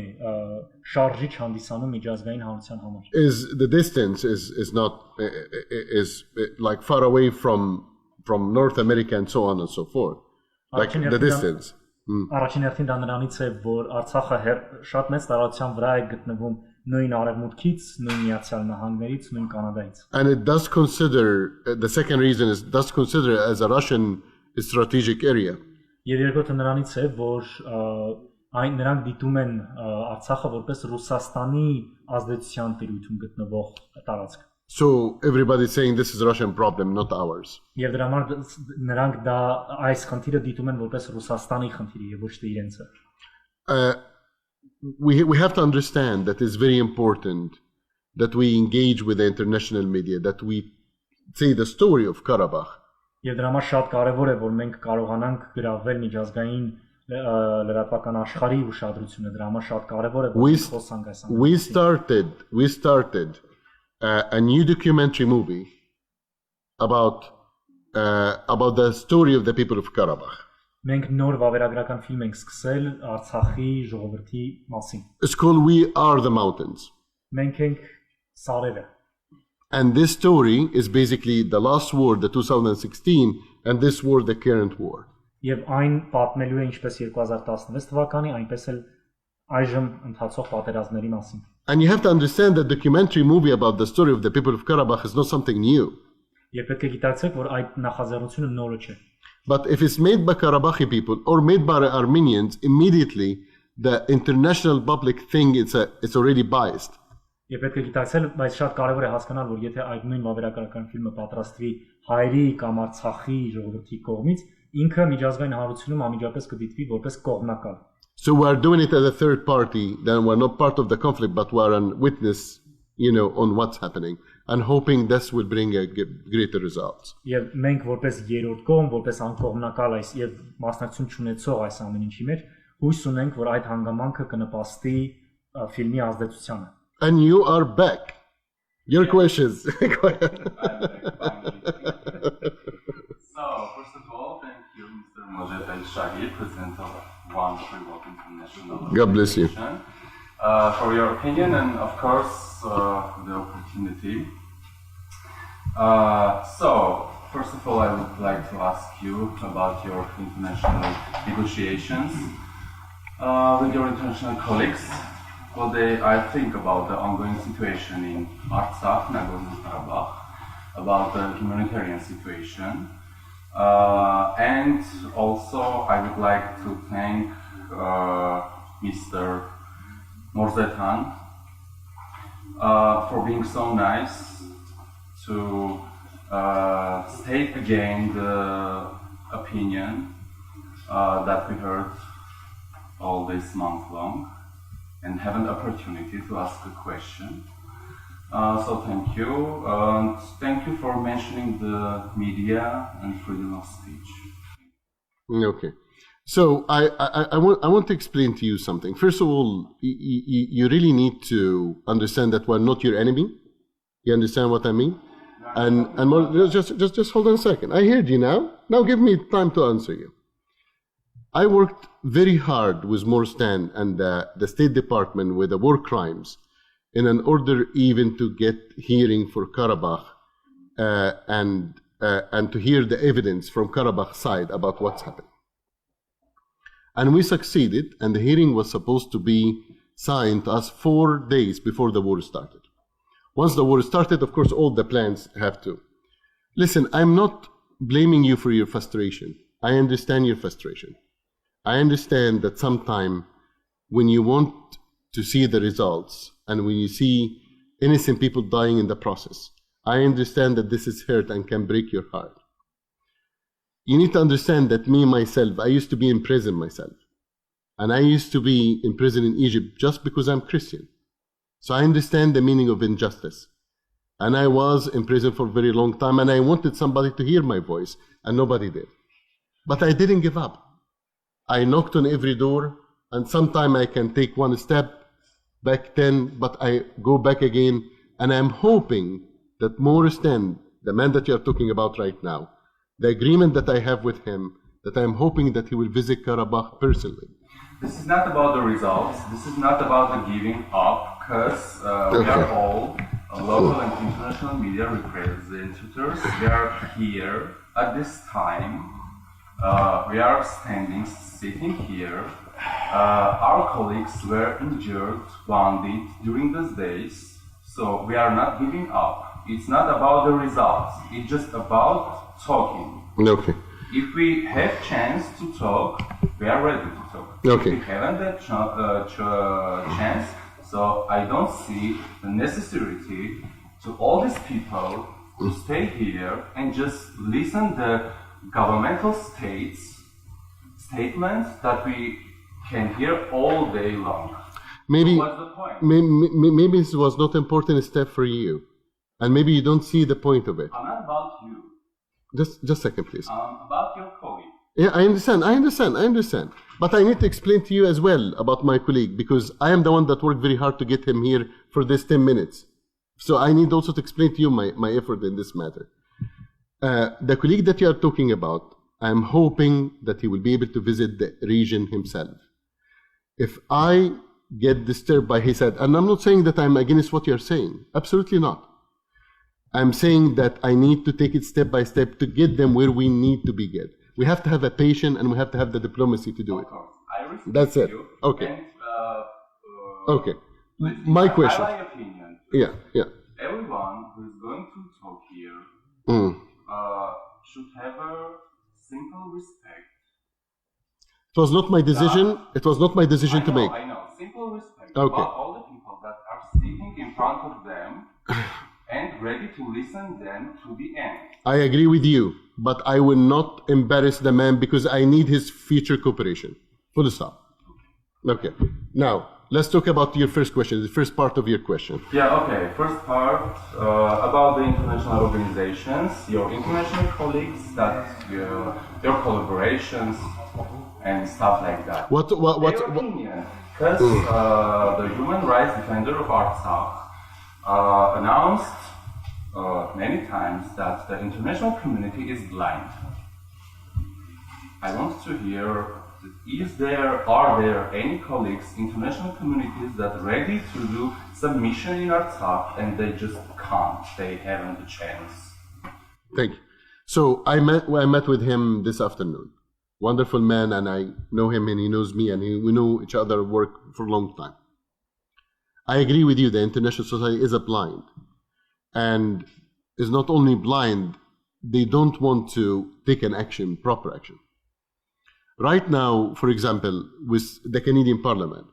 շարժիչ հանդիսանում միջազգային հանրության համար։ Is the distance is not is like far away from North America and so on and so forth. Like the distance. Առաջին հերթին դա նրանից է, որ Արցախը շատ մեծ տարածության վրա է գտնվում նույն արևմուտքից, նույն Միացյալ Նահանգներից, նույն Կանադայից։ And it does consider, the second reason is does consider as a Russian strategic area. Եվ երկրորդը նրանից է, որ նրանք դիտում են Արցախը որպես Ռուսաստանի ազդեցության տիրույթում գտնվող տարածք։ So everybody is saying this is a Russian problem, not ours. Եվ դրա համար նրանք դա այս խնդիրը դիտում են որպես Ռուսաստանի խնդիր եւ ոչ թե իրենցը։ We have to understand that it's very important that we engage with the international media, that we say the story of Karabakh. Եվ դրա համար շատ կարևոր է, որ մենք կարողանանք գրավել միջազգային լրատվական աշխարհի ուշադրությունը դրա համար շատ կարևոր է խոսանք այս we started a new documentary movie about the story of the people of Karabakh. Մենք նոր վավերագրական ֆիլմ ենք սկսել Արցախի ժողովրդի մասին։ It's called We Are the Mountains. Մենք ենք սարերը։ And this story is basically the last war, the 2016, and this war, the current war. Եվ այն պատմելու է ինչպես 2016 թվականի, այնպես էլ այժմ ընթացող պատերազմների մասին։ And you have to understand that documentary movie about the story of the people of Karabakh is not something new. Եվ պետք է գիտակցեք, որ այդ նախաձեռնությունը նորը չէ։ But if it's made by Karabakhi people or made by Armenians, immediately the international public think it's already biased. Եվ պետք է գիտակցել, բայց շատ կարևոր է հասկանալ, որ եթե այդ նույն վավերագրական ֆիլմը պատրաստվի հայերի կամ Արցախի ժողովրդի կողմից, ինքը միջազգային հանրությունում անմիջապես կդիտվի որպես կողմնակալ։ So we are doing it as a third party, then we're not part of the conflict, but we are a witness, on what's happening, and hoping this will bring a greater results. Եվ մենք որպես երրորդ կողմ, որպես անկողմնակալ այս եւ մասնակցություն չունեցող այս ամեն ինչի մեջ, հույս ունենք, որ այդ հանգամանքը կնպաստի ֆիլմի ազդեցությանը։ And you are back. Your questions. So, first of all, thank you, Mr. Majed El Shahid, President of One Free World International. God bless you. For your opinion and, of course, the opportunity. So, first of all, I would like to ask you about your international negotiations with your international colleagues. What I think about the ongoing situation in Artsakh, Nagorno-Karabakh, about the humanitarian situation. And also, I would like to thank Mr. Morzé Tane for being so nice to state again the opinion that we heard all this month long and have an opportunity to ask a question. So thank you. Thank you for mentioning the media and freedom of speech. Okay. So I want to explain to you something. First of all, you really need to understand that we're not your enemy. You understand what I mean? And just hold on a second. I heard you now. Now give me time to answer you. I worked very hard with Morstan and the State Department with the war crimes in an order even to get hearing for Karabakh and to hear the evidence from Karabakh side about what's happened. And we succeeded, and the hearing was supposed to be signed to us 4 days before the war started. Once the war started, of course, all the plans have to. Listen, I'm not blaming you for your frustration. I understand your frustration. I understand that sometime when you want to see the results and when you see innocent people dying in the process, I understand that this is hurt and can break your heart. You need to understand that me, myself, I used to be in prison myself. And I used to be in prison in Egypt just because I'm Christian. So I understand the meaning of injustice. And I was in prison for a very long time, and I wanted somebody to hear my voice, and nobody did. But I didn't give up. I knocked on every door, and sometime I can take one step, back 10, but I go back again, and I'm hoping that Morstan, the man that you're talking about right now, the agreement that I have with him, that I'm hoping that he will visit Karabakh personally. This is not about the results, this is not about the giving up, because we are all local and international media representatives. We are here at this time. We are sitting here. Our colleagues were injured, wounded during these days, so we are not giving up. It's not about the results, it's just about talking. Okay. If we have chance to talk, we are ready to talk. Okay. If we haven't that chance, so I don't see the necessity to all these people to stay here and just listen the governmental statements that we can hear all day long. Maybe, so what's the point? Maybe this was not important step for you, and maybe you don't see the point of it. I'm not about you. Just a second, please. About your colleague. Yeah, I understand. But I need to explain to you as well about my colleague, because I am the one that worked very hard to get him here for this 10 minutes. So I need also to explain to you my effort in this matter. The colleague that you are talking about, I'm hoping that he will be able to visit the region himself. If I get disturbed by his head, and I'm not saying that I'm against what you're saying, absolutely not. I'm saying that I need to take it step by step to get them where we need to be get. We have to have a patience and we have to have the diplomacy to do it. That's it. Okay. Okay. My question. My opinion. Yeah. Everyone who is going to talk here should have a simple respect. It was not my decision. It was not my decision to make. I know. Simple respect Okay. about all the people that are sitting in front of them and ready to listen them to the end. I agree with you, but I will not embarrass the man because I need his future cooperation. Full stop. Okay. Now, let's talk about your first question, the first part of your question. Yeah, okay. First part about the international organizations, your international colleagues, your collaborations and stuff like that. What Your opinion, because the human rights defender of Artsakh announced many times that the international community is blind. I want to hear, are there any colleagues, international communities that are ready to do some mission in Artsakh and they just can't, they haven't the chance? Thank you. So I met with him this afternoon. Wonderful man, and I know him and he knows me, and we know each other work for a long time. I agree with you, the international society is blind. And is not only blind, they don't want to take an action, proper action. Right now, for example, with the Canadian Parliament,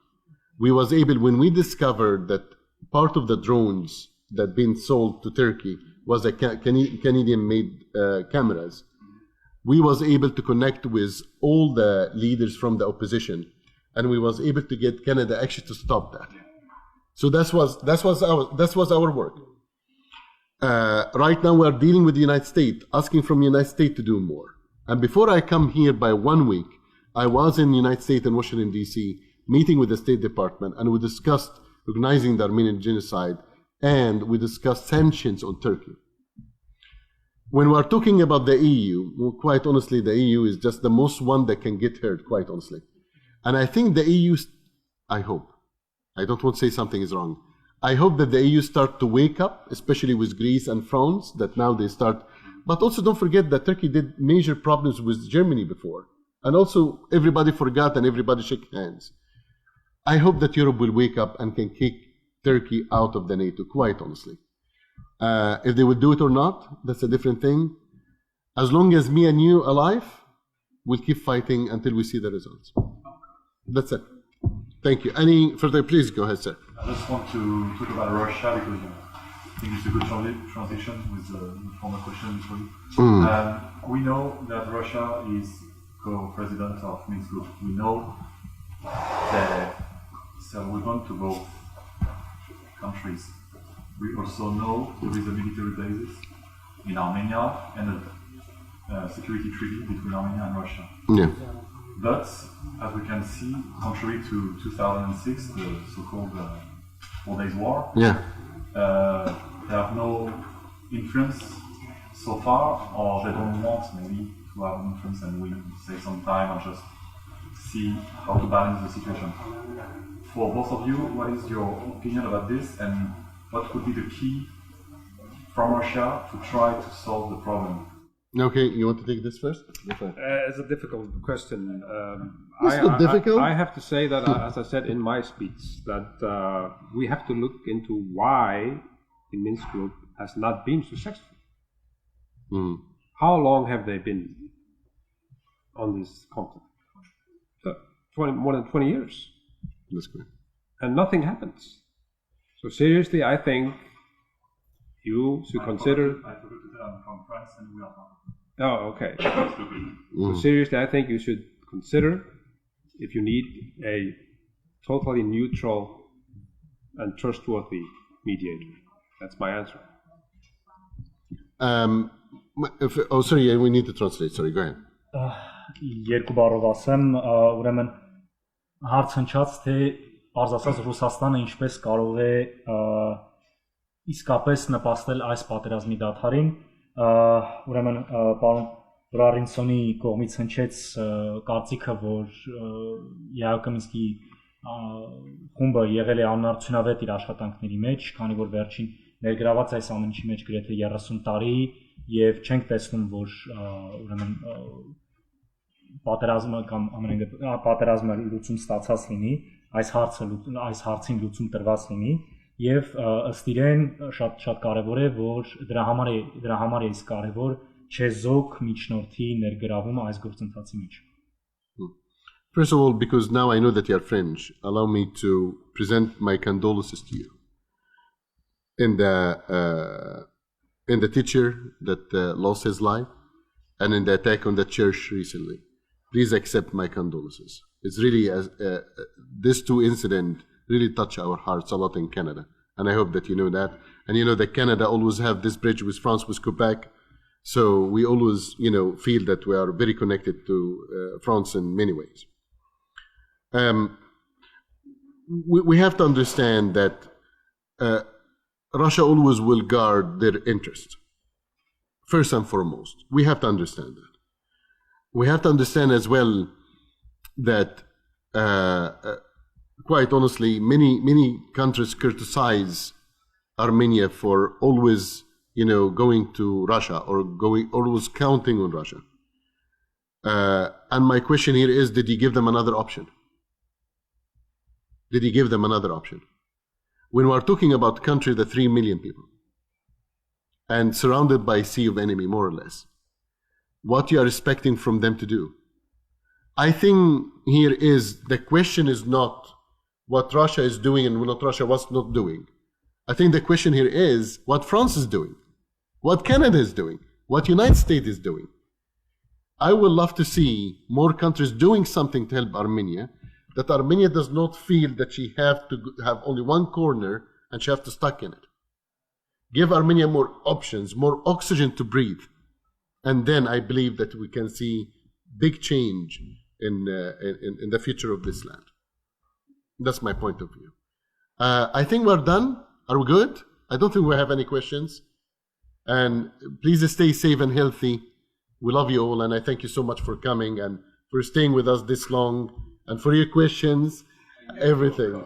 we was able, when we discovered that part of the drones that been sold to Turkey was a Canadian-made cameras, we was able to connect with all the leaders from the opposition, and we was able to get Canada actually to stop that. So that was our work. Right now we are dealing with the United States, asking from the United States to do more. And before I come here by 1 week, I was in the United States in Washington, D.C., meeting with the State Department, and we discussed recognizing the Armenian genocide, and we discussed sanctions on Turkey. When we are talking about the EU, well, quite honestly, the EU is just the most one that can get hurt, quite honestly. And I think the EU, I hope, I don't want to say something is wrong, I hope that the EU start to wake up, especially with Greece and France, that now they start. But also don't forget that Turkey did major problems with Germany before. And also everybody forgot and everybody shook hands. I hope that Europe will wake up and can kick Turkey out of the NATO, quite honestly. If they will do it or not, that's a different thing. As long as me and you alive, we'll keep fighting until we see the results. That's it. Thank you. Any further? Please go ahead, sir. I just want to talk about Russia because I think it's a good transition with the former question for you. We know that Russia is co-president of Minsk Group. We know that we want to both countries. We also know there is a military basis in Armenia and a security treaty between Armenia and Russia. Yeah. But, as we can see, contrary to 2006, the so-called 4 Days War, yeah. They have no influence so far, or they don't want maybe to have an influence, and we take some time and just see how to balance the situation. For both of you, what is your opinion about this, and what could be the key from Russia to try to solve the problem? Okay, you want to take this first? It's a difficult question. It's not difficult. I have to say that, as I said in my speech, that we have to look into why the Minsk Group has not been successful. How long have they been on this conflict? More than 20 years. That's good. And nothing happens. So seriously, I think you should consider. I forgot to tell from France, and we are not. Oh, okay. So seriously, I think you should consider if you need a totally neutral and trustworthy mediator. That's my answer. Sorry, we need to translate. Sorry, go ahead. երկու բառով ասեմ, ուրեմն հարց հնչած, թե պարզ ասած Ռուսաստանը ինչպես կարող է իսկապես նպաստել այս պատերազմի դադարին, ուրեմն պարոն Թոռարինսոնի կողմից հնչեց կարծիքը, որ ԵԱՀԿ Մինսկի խումբը եղել է անարդյունավետ իր աշխատանքների մեջ, քանի որ վերջին ներգրաված այս ամենի մեջ գրեթե 30 տարի եւ չենք տեսնում, որ ուրեմն պատերազմը կամ պատերազմը լուծում ստացած լինի, այս հարցին լուծում տրված լինի եւ ըստ իրեն շատ կարեւոր է, որ դրա համար է իսկ կարեւոր չեզոք միջնորդի ներգրավումը այս գործընթացի մեջ. First of all, because now I know that you are French, allow me to present my condolences to you in the teacher that lost his life and in the attack on the church recently. Please accept my condolences. It's really these two incidents really touch our hearts a lot in Canada, and I hope that you know that. And you know that Canada always have this bridge with France, with Quebec, so we always feel that we are very connected to France in many ways. We have to understand that Russia always will guard their interest. First and foremost, we have to understand that. We have to understand as well that, quite honestly, many countries criticize Armenia for always, going to Russia or always counting on Russia. And my question here is, did he give them another option? Did he give them another option? When we are talking about a country of 3 million people and surrounded by a sea of enemy, more or less, what you are expecting from them to do? I think here is, the question is not what Russia is doing and what Russia was not doing. I think the question here is what France is doing, what Canada is doing, what United States is doing. I would love to see more countries doing something to help Armenia, that Armenia does not feel that she have to have only one corner and she have to stuck in it. Give Armenia more options, more oxygen to breathe. And then I believe that we can see big change in the future of this land. That's my point of view. I think we're done. Are we good? I don't think we have any questions. And please stay safe and healthy. We love you all, and I thank you so much for coming and for staying with us this long and for your questions, everything.